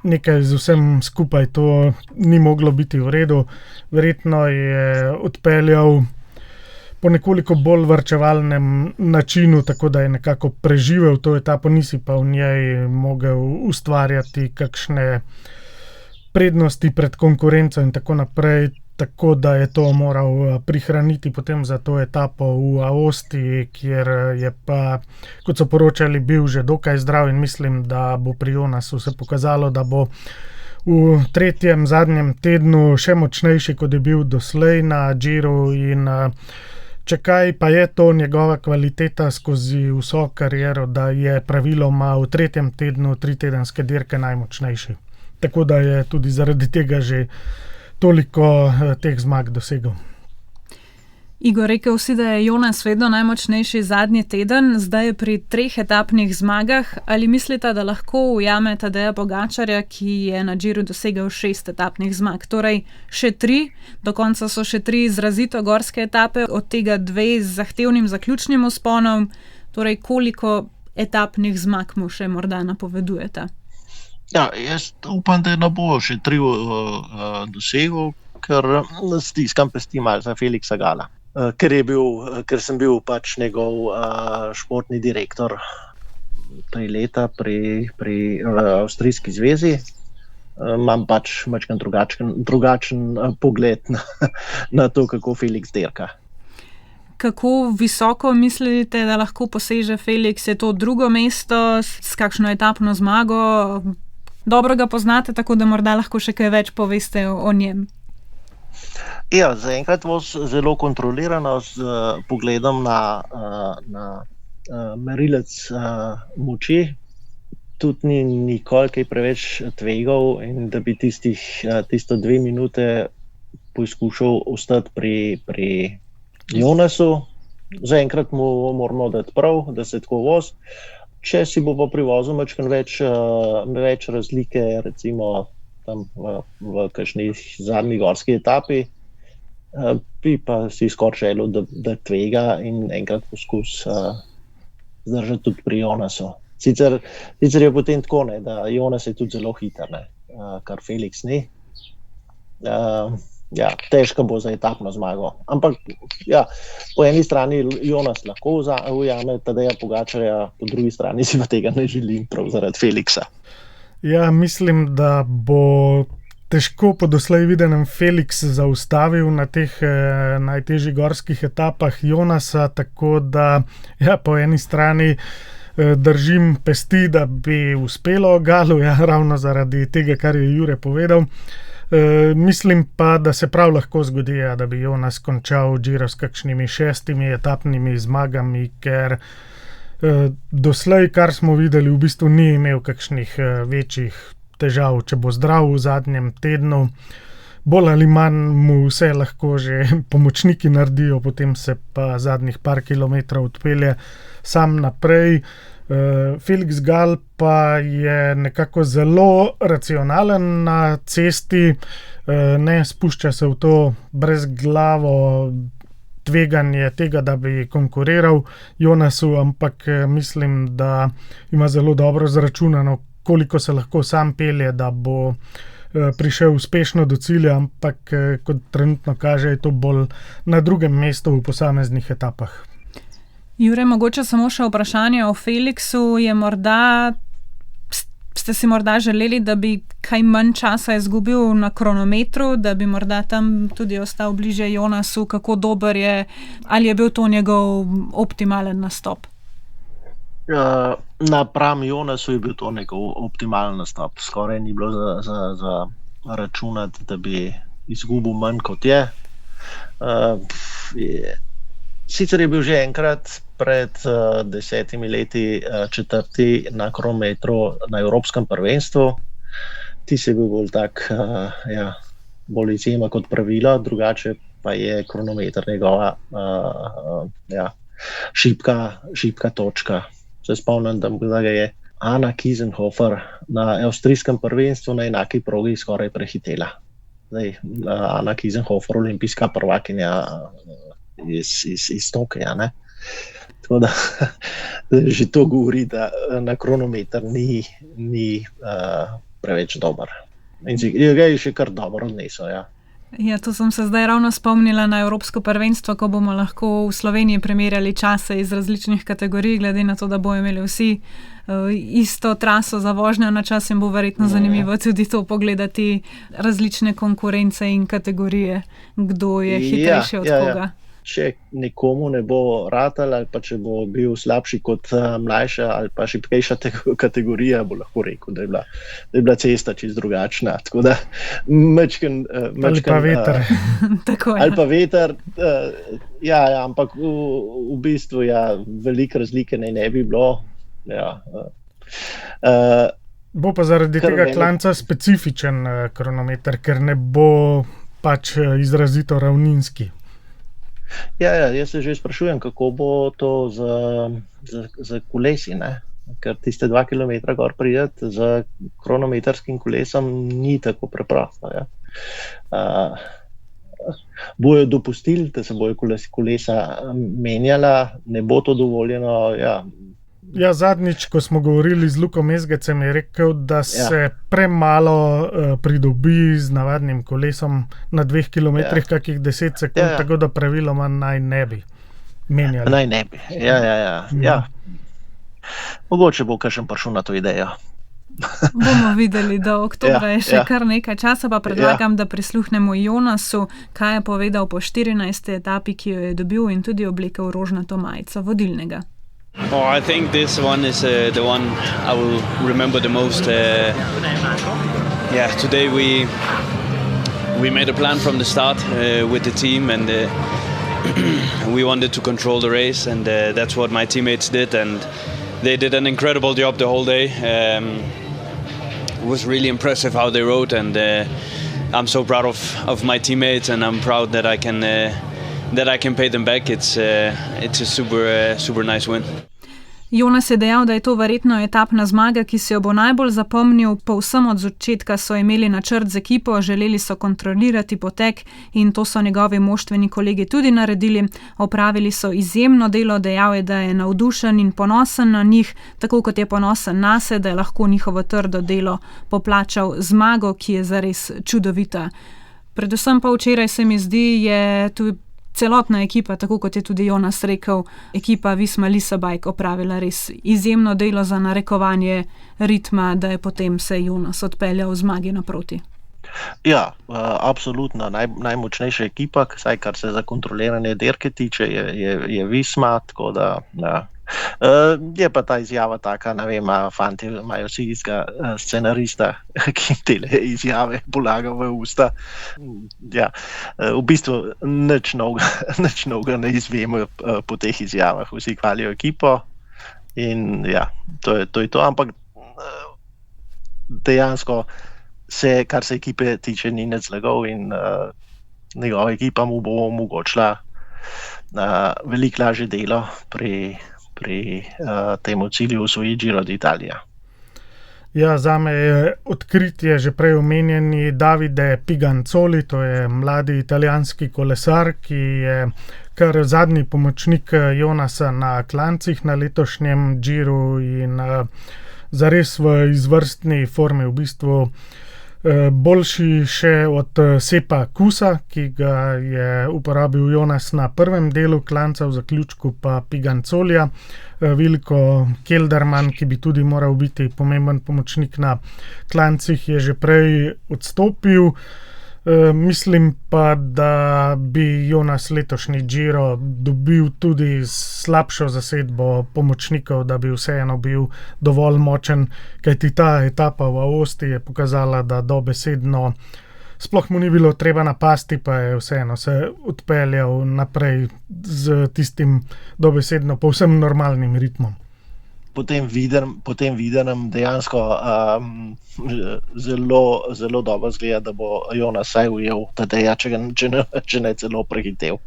nekaj z vsem skupaj to ni moglo biti v redu. Verjetno je odpeljal po nekoliko bolj varčevalnem načinu, tako da je nekako preživel to etapo, nisi pa v njej mogel ustvarjati kakšne prednosti pred konkurenco in tako naprej, tako da je to moral prihraniti potem za to etapo v Aosti, kjer je pa, kot so poročali, bil že dokaj zdrav in mislim, da bo pri Jonasu se pokazalo, da bo v 3. zadnjem tednu še močnejši, kot je bil doslej na Giru in če kaj, pa je to njegova kvaliteta skozi vso kariero, da je praviloma v 3. tednu 3-tedenske dirke najmočnejši. Tako da je tudi zaradi tega že toliko teh zmag dosegel. Igor, rekel si, da je Jonas vedno najmočnejši zadnji teden, zdaj je pri 3 etapnih zmagah. Ali mislite, da lahko ujame Tadeja Pogačarja, ki je na Giru dosegel 6 etapnih zmag? Torej še 3, do konca so še 3 izrazito gorske etape, od tega 2 z zahtevnim zaključnim vzponom. Torej, koliko etapnih zmag mu še morda napovedujete? Jaz upam, da ne bo še 3 dosegel, ker stiskam pesti malo za Felixa Gala. Ker sem bil pač njegov športni direktor 3 leta pri Avstrijski zvezi. Imam pač majčkeno drugačen pogled na to, kako Felix dirka. Kako visoko mislite, da lahko poseže Felix? Je to 2. mesto s kakšno etapno zmago? Dobro ga poznate, tako da morda lahko še kaj več poveste o njem. Zaenkrat bo zelo kontrolirano z pogledom na merilec moči. Tudi ni nikoli kaj preveč tvegal in da bi tisto 2 minute poskušal ostati pri Jonasu. Zaenkrat mu moramo dati prav, da se tako vozi. Če si bo pa privozil majčkeno več razlike, recimo tam v kakšni zadnji gorski etapi, bi pa si skoraj želel, da tvega in enkrat poskus zdržati tudi pri Jonasu. Sicer je potem tako, da Jonas je tudi zelo hiter, kar Felix ni. Težko bo za etapno zmago. Ampak po eni strani Jonas lahko ujame Tadeja Pogačarja, po drugi strani si pa tega ne želim prav zaradi Felixa. Mislim, da bo težko po doslej videnem Felix zaustavil na teh najtežjih gorskih etapah Jonasa, tako da po eni strani držim pesti, da bi uspelo Galu, ravno zaradi tega, kar je Jure povedal. Mislim pa, da se prav lahko zgodi, da bi Jonas končal Giro s kakšnimi 6 etapnimi zmagami, ker doslej, kar smo videli, v bistvu ni imel kakšnih večjih težav. Če bo zdrav v zadnjem tednu, bolj ali manj mu vse lahko že pomočniki naredijo, potem se pa zadnjih par kilometrov odpelje sam naprej. Felix Gal pa je nekako zelo racionalen na cesti, ne spušča se v to brezglavo tveganje tega, da bi konkuriral Jonasu, ampak mislim, da ima zelo dobro zračunano, koliko se lahko sam pelje, da bo prišel uspešno do cilja, ampak kot trenutno kaže, je to bolj na 2. mestu v posameznih etapah. Jure, mogoče samo še vprašanje o Felixu. Je morda Ste si morda želeli, da bi kaj manj časa izgubil na kronometru, da bi morda tam tudi ostal bliže Jonasu, kako dober je, ali je bil to njegov optimalen nastop? Napram Jonasu je bil to njegov optimalen nastop. Skoraj ni bilo za računati, da bi izgubil manj kot je. Sicer je bil že enkrat pred 10 leti četrti na kronometru na Evropskem prvenstvu. Ti si bil bolj tak, bolj izjema kot pravilo, drugače pa je kronometer njegova šibka točka. Se spomnim, da ga je Anna Kiesenhofer na avstrijskem prvenstvu na enaki progi skoraj prehitela. Zdaj, Anna Kiesenhofer, olimpijska prvakinja iz Tokija, ne? Tako da že to govori, da na kronometer ni preveč dober. In ga je še kar dobro odnesel, ja. Ja, to sem se zdaj ravno spomnila na Evropsko prvenstvo, ko bomo lahko v Sloveniji primerjali čase iz različnih kategorij, glede na to, da bojo imeli vsi isto traso za vožnjo na čas in bo verjetno zanimivo tudi to pogledati, različne konkurence in kategorije, kdo je hitrejši od koga. Če nekomu ne bo ratal ali pa če bo bil slabši kot mlajša ali pa šibkejša kategorija, bo lahko rekel, da je bila cesta čisto drugačna. Tako da ali pa veter. Ali pa veter, ampak v bistvu velike razlike ne bi bilo. Bo pa zaradi tega klanca specifičen kronometer, ker ne bo pač izrazito ravninski. Jaz se že sprašujem, kako bo to z kolesi, ne? Ker tiste 2 kilometra gor prideti z kronometrskim kolesom ni tako preprosto. Bojo dopustili, da se bojo kolesa menjala, ne bo to dovoljeno, zadnjič, ko smo govorili z Lukom Mezgecem, je rekel, da se premalo pridobi z navadnim kolesom na 2 kilometrih, kakih 10 sekund, tako da praviloma naj ne bi menjali. Naj ne bi, Mogoče bo kakšen prišel na to idejo. Bomo videli, da oktobra je še kar nekaj časa, pa predlagam, da prisluhnemo Jonasu, kaj je povedal po 14. etapi, ki jo je dobil in tudi oblekel rožnato majico vodilnega. I think this one is the one I will remember the most. Today we made a plan from the start with the team, and we wanted to control the race, and that's what my teammates did, and they did an incredible job the whole day. It was really impressive how they rode, and I'm so proud of my teammates, and I'm proud that I can pay them back. It's a super nice win. Jonas je dejal, da je to verjetno etapna zmaga, ki se jo bo najbolj zapomnil. Povsem od začetka so imeli načrt z ekipo, želeli so kontrolirati potek in to so njegovi moštveni kolegi tudi naredili. Opravili so izjemno delo, dejal je, da je navdušen in ponosen na njih, tako kot je ponosen nase, da je lahko njihovo trdo delo poplačal zmago, ki je zares čudovita. Predvsem pa včeraj se mi zdi, je tudi celotna ekipa, tako kot je tudi Jonas rekel, ekipa Visma Lease a Bike opravila res izjemno delo za narekovanje ritma, da je potem se Jonas odpeljal v zmagi naproti. Absolutno. Najmočnejša ekipa, saj kar se za kontroliranje dirke tiče, je Visma, tako da je pa ta izjava taka, ne vem, fanti imajo vsi istega scenarista, ki tele izjave polaga v usta. V bistvu nič novega ne izvemo po teh izjavah. Vsi hvalijo ekipo in to je to, ampak dejansko kar se ekipe tiče, ni nič zlagal in njegova ekipa mu bo omogočila veliko lažje delo pri temu cilju osvojiti Giro d'Italia. Zame je odkritje že prej omenjeni Davide Piganzoli, to je mladi italijanski kolesar, ki je kar zadnji pomočnik Jonasa na klancih na letošnjem Giru in zares v izvrstni formi. V bistvu boljši še od Sepa Kusa, ki ga je uporabil Jonas na prvem delu klanca, v zaključku pa Pigancolija. Veliko Kelderman, ki bi tudi moral biti pomemben pomočnik na klancih, je že prej odstopil. Mislim pa, da bi Jonas letošnji Giro dobil tudi slabšo zasedbo pomočnikov, da bi vseeno bil dovolj močen, kajti ta etapa v Aosti je pokazala, da dobesedno sploh mu ni bilo treba napasti, pa je vseeno se odpeljal naprej z tistim dobesedno povsem normalnim ritmom. Po tem videnem dejansko zelo dobro zgleda, da bo Jonas vsaj ujel Tadeja, če ne celo prehitev.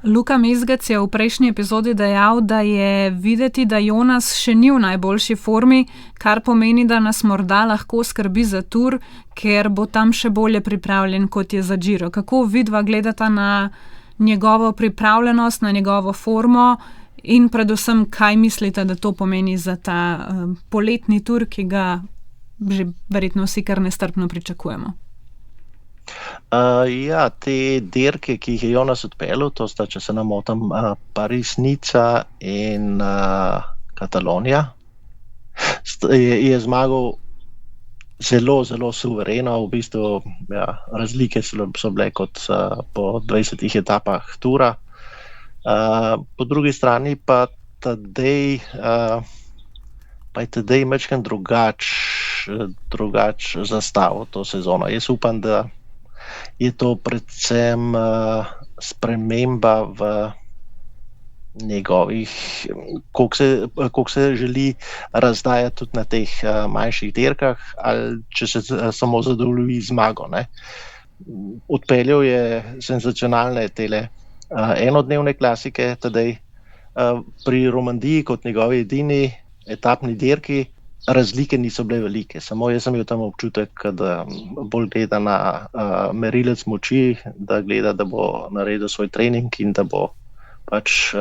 Luka Mezgec je v prejšnji epizodi dejal, da je videti, da Jonas še ni v najboljši formi, kar pomeni, da nas morda lahko skrbi za Tour, ker bo tam še bolje pripravljen, kot je za Giro. Kako vidva gledata na njegovo pripravljenost, na njegovo formo in predvsem, kaj mislite, da to pomeni za ta poletni Tour, ki ga že verjetno vsi kar nestrpno pričakujemo? Te dirke, ki jih je Jonas odpeljal, to sta, če se ne motim, Paris-Nica in Katalonija, je zmagal zelo, zelo suvereno. V bistvu razlike so bile kot po 20 etapah Tura. Po drugi strani pa Tadej majčkeno drugač zastavil to sezono. Jaz upam, da je to predvsem sprememba v njegovih, koliko se želi razdajati tudi na teh manjših dirkah, ali če se samo zadovolji zmago, ne. Odpeljal je senzacionalne tele enodnevne klasike Tadej. Pri Romandiji kot njegovi edini etapni dirki razlike niso bile velike, samo jaz sem imel tam občutek, da bolj gleda na merilec moči, da gleda, da bo naredil svoj trening in da bo pač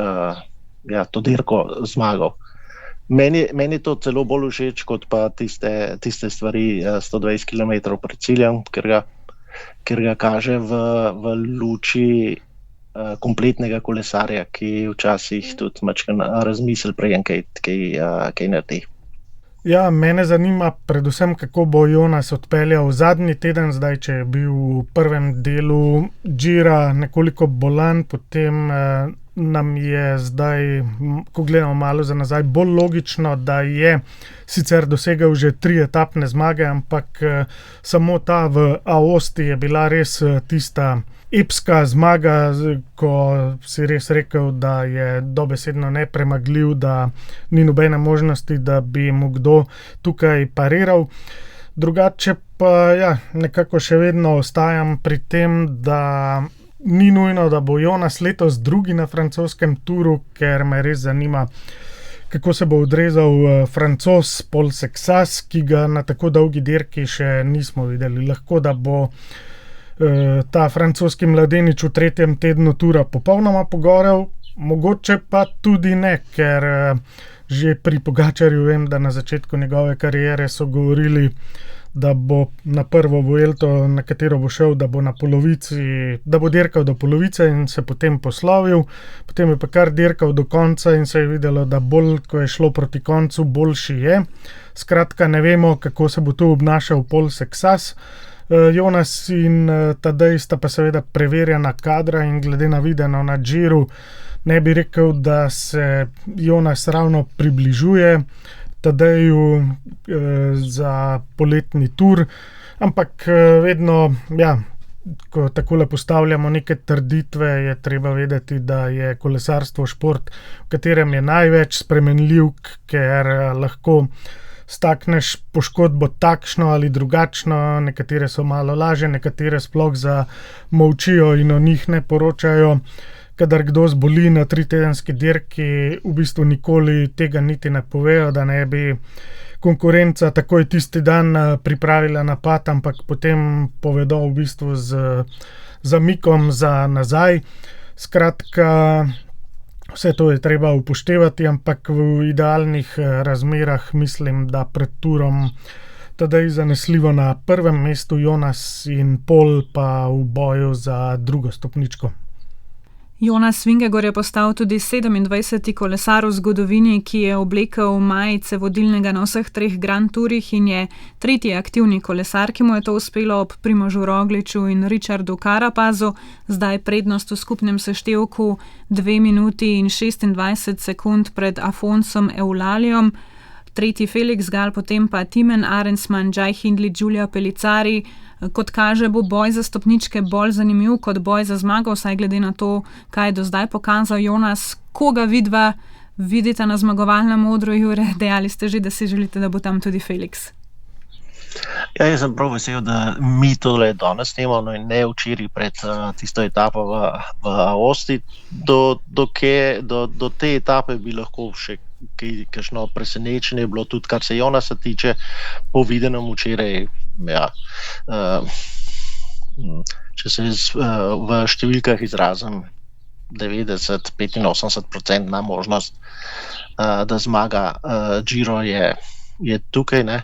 to dirko zmagal. Meni je to celo bolj všeč kot pa tiste stvari 120 km pred ciljem, ker ga kaže v luči kompletnega kolesarja, ki včasih tudi majčkeno razmisli preden kaj naredi. Ja, mene zanima predvsem, kako bo Jonas odpeljal zadnji teden, zdaj, če je bil v prvem delu Gira nekoliko bolan, potem nam je zdaj, ko gledamo malo za nazaj, bolj logično, da je sicer dosegel že 3 etapne zmage, ampak samo ta v Aosti je bila res tista epska zmaga, ko si res rekel, da je dobesedno nepremagljiv, da ni nobene možnosti, da bi mu kdo tukaj pariral. Drugače pa nekako še vedno ostajam pri tem, da ni nujno, da bo Jonas letos drugi na francoskem Touru, ker me res zanima, kako se bo odrezal Francoz Paul Sexas, ki ga na tako dolgi dirki še nismo videli. Lahko, da bo ta francoski mladenič v 3. tednu Tura popolnoma pogorel, mogoče pa tudi ne, ker že pri Pogačarju vem, da na začetku njegove kariere so govorili, da bo na prvo Vuelto, na katero bo šel, da bo dirkal do polovice in se potem poslovil, potem je pa kar dirkal do konca in se je videlo, da bolj, ko je šlo proti koncu, boljši je. Skratka, ne vemo, kako se bo tu obnašal Paul Sexas. Jonas in Tadej sta pa seveda preverjena kadra in glede na videno na Giru ne bi rekel, da se Jonas ravno približuje Tadeju za poletni Tour, ampak vedno, ko takole postavljamo neke trditve, je treba vedeti, da je kolesarstvo šport, v katerem je največ spremenljivk, ker lahko stakneš poškodbo takšno ali drugačno, nekatere so malo lažje, nekatere sploh zamolčijo in o njih ne poročajo. Kadar kdo zboli na 3-tedenski dirki, v bistvu nikoli tega niti ne povejo, da ne bi konkurenca takoj tisti dan pripravila napad, ampak potem povedo v bistvu z zamikom za nazaj. Skratka, vse to je treba upoštevati, ampak v idealnih razmerah mislim, da pred Tourom Tadej zanesljivo na prvem mestu, Jonas in Pol pa v boju za drugo stopničko. Jonas Vingegaard je postal tudi 27. kolesar v zgodovini, ki je oblekel majice vodilnega na vseh 3 Grand Tourih in je 3. aktivni kolesar, ki mu je to uspelo ob Primožu Rogliču in Richardu Carapazu. Zdaj prednost v skupnem seštevku 2 minuti in 26 sekund pred Afonsom Eulalijom. 3. Felix Gall, potem pa Thymen Arensman, Jai Hindley, Giulio Pellizzari. Kot kaže, bo boj za stopničke bolj zanimiv kot boj za zmago, vsaj glede na to, kaj je do zdaj pokazal Jonas. Koga vidva vidite na zmagovalnem odru, Jure? Dejali ste že, da si želite, da bo tam tudi Felix. Ja, jaz sem prav vesel, da mi tole danes snemamo in ne včeraj pred tisto etapo v Aosti. Do te etape bi lahko še kakšno presenečenje bilo, tudi kar se Jonasa tiče, po videnem včeraj. Ja, če se v številkah izrazim, 90-85% možnost, da zmaga Giro je tukaj, ne.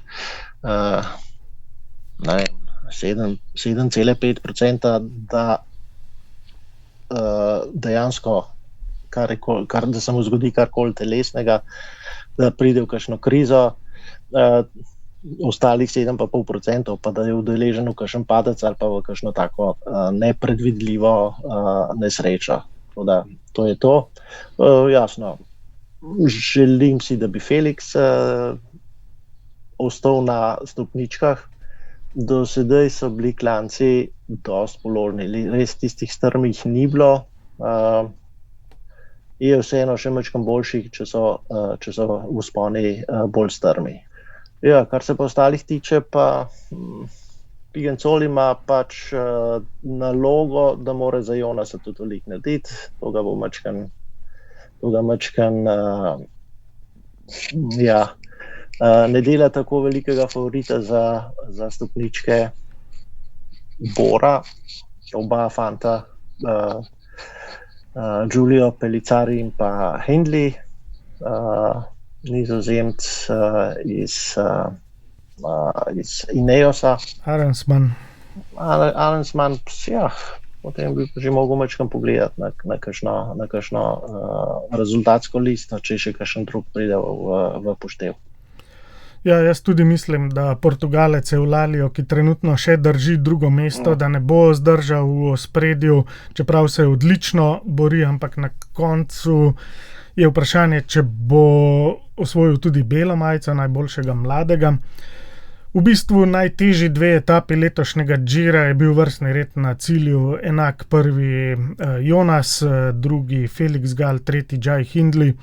7,5%, da dejansko da se mu zgodi karkoli telesnega, da pride v kakšno krizo, ostalih 7,5%, pa da je udeležen v kakšen padec ali pa v kakšno tako nepredvidljivo nesrečo. To je to. Jasno, želim si, da bi Felix ostal na stopničkah. Do sedaj so bili klanci dosti položni, res tistih strmih ni bilo. Je vseeno še majčkeno boljših, če so vzponi bolj strmi. Ja, kar se pa ostalih tiče, pa Pigancoli ima pač nalogo, da mora za Jonasa tudi toliko narediti. To ga ne dela tako velikega favorita za stopničke Bora, oba fanta, Giulio Pellizzari in pa Hindley, Nizozemc iz Ineosa. Arensman, ja, potem bi že mogel majčkeno pogledati na kakšno rezultatsko listo, če še kakšen drug pride v poštev. Ja, jaz tudi mislim, da Portugalec Eulalijo, ki trenutno še drži drugo mesto, da ne bo zdržal v ospredju, čeprav se odlično bori, ampak na koncu je vprašanje, če bo osvojil tudi belo majico najboljšega mladega. V bistvu najtežji 2 etapi letošnjega Gira je bil vrstni red na cilju enak, prvi Jonas, drugi Felix Gall, tretji Jai Hindley.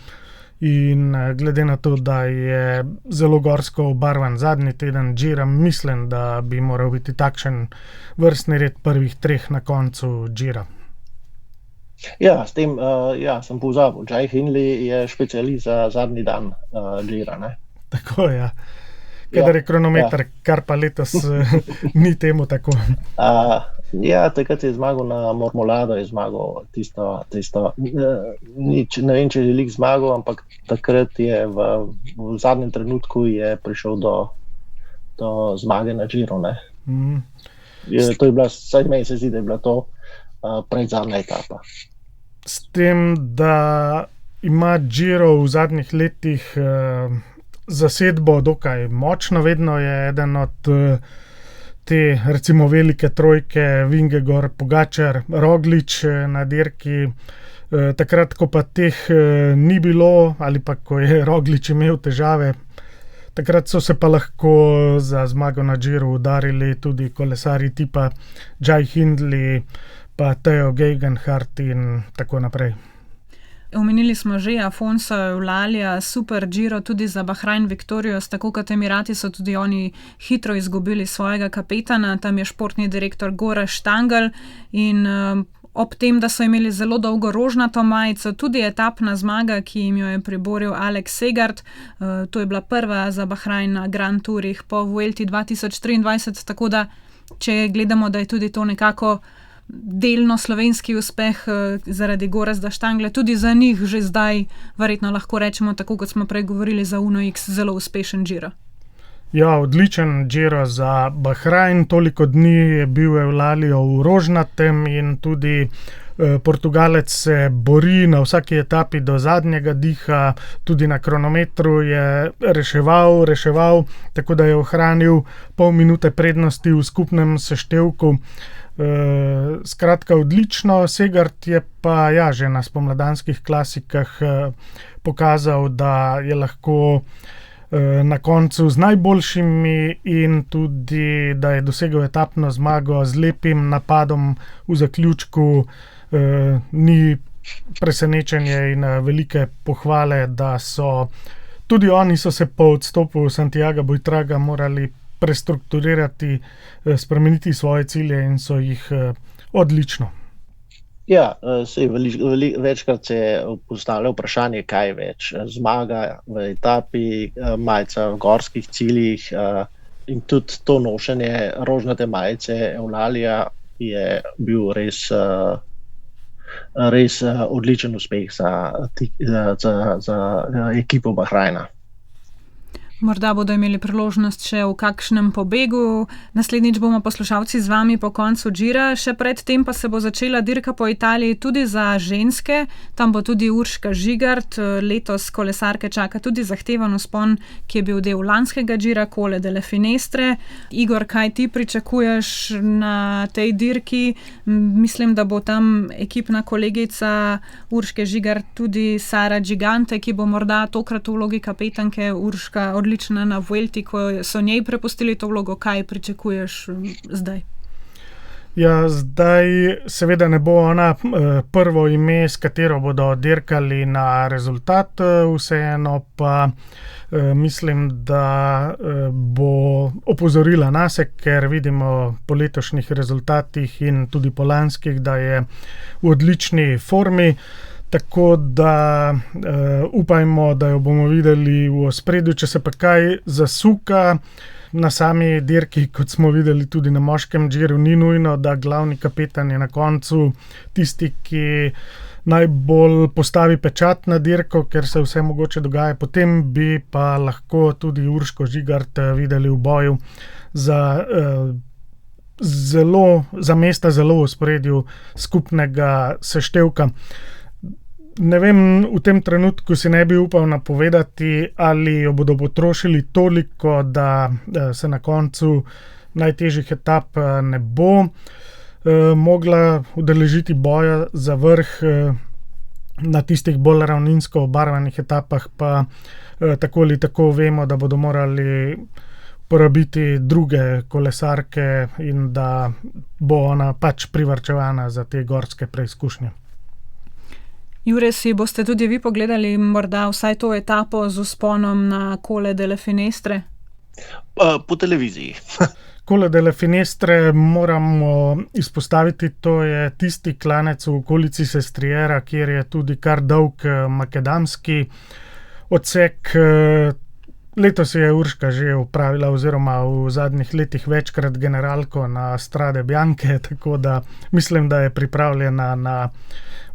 In glede na to, da je zelo gorsko obarvan zadnji teden Gira, mislim, da bi moral biti takšen vrstni red prvih 3 na koncu Gira. Ja, s tem sem pozabil. Jai Hindley je specialist za zadnji dan Gira, ne? Tako, ja. Kadar je kronometer, kar pa letos ni temu tako. Ja, takrat je zmagal na Mormolado, je zmagal tisto, ne vem, če je lik zmagal, ampak takrat je v zadnjem trenutku je prišel do zmage na Giro, ne. To je bila, vsaj meni se zdi, da je bila to predzadnja etapa. S tem, da ima Giro v zadnjih letih zasedbo dokaj močno, vedno je eden od te recimo velike trojke Vingegaard, Pogačar, Roglič na dirki. Takrat, ko pa teh ni bilo ali pa ko je Roglič imel težave, takrat so se pa lahko za zmago na Giru udarili tudi kolesarji tipa Jai Hindley, pa Theo Gegenhardt in tako naprej. Omenili smo že Afonsa Eulalija, super Giro tudi za Bahrain Victorious, tako kot Emirati so tudi oni hitro izgubili svojega kapetana, tam je športni direktor Goran Štangl in ob tem, da so imeli zelo dolgo rožnato majico, tudi etapna zmaga, ki jim jo je priboril Alex Segard, to je bila prva za Bahrain na Grand Tourih po Vuelti 2023, tako da če gledamo, da je tudi to nekako delno slovenski uspeh zaradi Gorazda Štangle, tudi za njih že zdaj verjetno lahko rečemo, tako kot smo prej govorili za Uno X, zelo uspešen Giro. Ja, odličen Giro za Bahrajn, toliko dni je bil Eulalijo v rožnatem in tudi Portugalec se bori na vsaki etapi do zadnjega diha, tudi na kronometru je reševal, tako da je ohranil pol minute prednosti v skupnem seštevku. Skratka, odlično. Segart je pa že na spomladanskih klasikah pokazal, da je lahko na koncu z najboljšimi in tudi, da je dosegel etapno zmago z lepim napadom v zaključku. Ni presenečenje in velike pohvale, da tudi oni so se po odstopu Santiaga Buitraga morali prestrukturirati, spremeniti svoje cilje in so jih odlično. Ja, večkrat se je postavilo vprašanje, kaj več. Zmaga v etapi, majica v gorskih ciljih in tudi to nošenje rožnate majice Eulalija je bil res odličen uspeh za ekipo Bahrajna. Morda bodo imeli priložnost še v kakšnem pobegu. Naslednjič bomo poslušalci z vami po koncu Gira. Še predtem pa se bo začela dirka po Italiji tudi za ženske. Tam bo tudi Urška Žigart. Letos kolesarke čaka tudi zahteven vzpon, ki je bil del lanskega Gira, Colle delle Finestre. Igor, kaj ti pričakuješ na tej dirki? Mislim, da bo tam ekipna kolegica Urške Žigart tudi Sara Gigante, ki bo morda tokrat v vlogi kapetanke. Urška odlična na Vuelti, ko so njej prepustili to vlogo. Kaj pričakuješ zdaj? Ja, zdaj seveda ne bo ona prvo ime, s katero bodo dirkali na rezultat, vseeno pa mislim, da bo opozorila nase, ker vidimo po letošnjih rezultatih in tudi po lanskih, da je v odlični formi. Tako da upajmo, da jo bomo videli v ospredju. Če se pa kaj zasuka na sami dirki, kot smo videli tudi na moškem Giru, ni nujno, da glavni kapetan je na koncu tisti, ki najbolj postavi pečat na dirko, ker se vse mogoče dogaja. Potem bi pa lahko tudi Urško Žigart videli v boju za mesta zelo v ospredju skupnega seštevka. Ne vem, v tem trenutku si ne bi upal napovedati, ali jo bodo potrošili toliko, da se na koncu najtežjih etap ne bo mogla udeležiti boja za vrh. Na tistih bolj ravninsko obarvanih etapah pa tako ali tako vemo, da bodo morali porabiti druge kolesarke in da bo ona pač privarčevana za te gorske preizkušnje. Jure, si boste tudi vi pogledali morda vsaj to etapo z vzponom na Colle delle Finestre? Po televiziji. Colle delle Finestre moramo izpostaviti, to je tisti klanec v okolici Sestriera, kjer je tudi kar dolg makadamski odsek. Letos je Urška že upravila oziroma v zadnjih letih večkrat generalko na Strade Bianche, tako da mislim, da je pripravljena na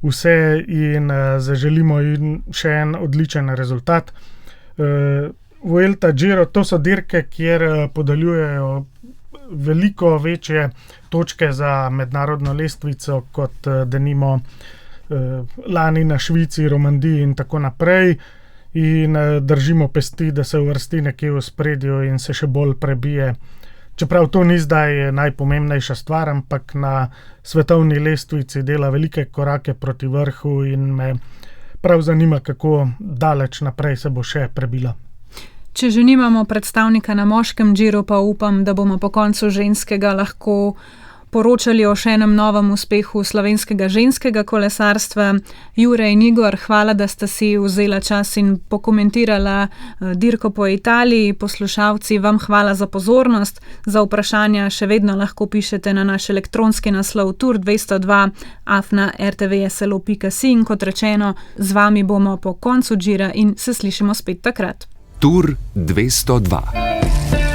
vse in zaželimo jim še en odličen rezultat. Vuelta, Giro, to so dirke, kjer podeljujejo veliko večje točke za mednarodno lestvico, kot denimo lani na Švici, Romandiji in tako naprej. In držimo pesti, da se uvrsti nekje v ospredju in se še bolj prebije. Čeprav to ni zdaj najpomembnejša stvar, ampak na svetovni lestvici dela velike korake proti vrhu in me prav zanima, kako daleč naprej se bo še prebila. Če že nimamo predstavnika na moškem Giru, pa upam, da bomo po koncu ženskega lahko poročali o še enem novem uspehu slovenskega ženskega kolesarstva. Jure in Igor, hvala, da sta si vzela čas in pokomentirala dirko po Italiji. Poslušalci, vam hvala za pozornost. Za vprašanja še vedno lahko pišete na naš elektronski naslov tur202@rtvslo.si in kot rečeno, z vami bomo po koncu Gira in se slišimo spet takrat. Tur 202.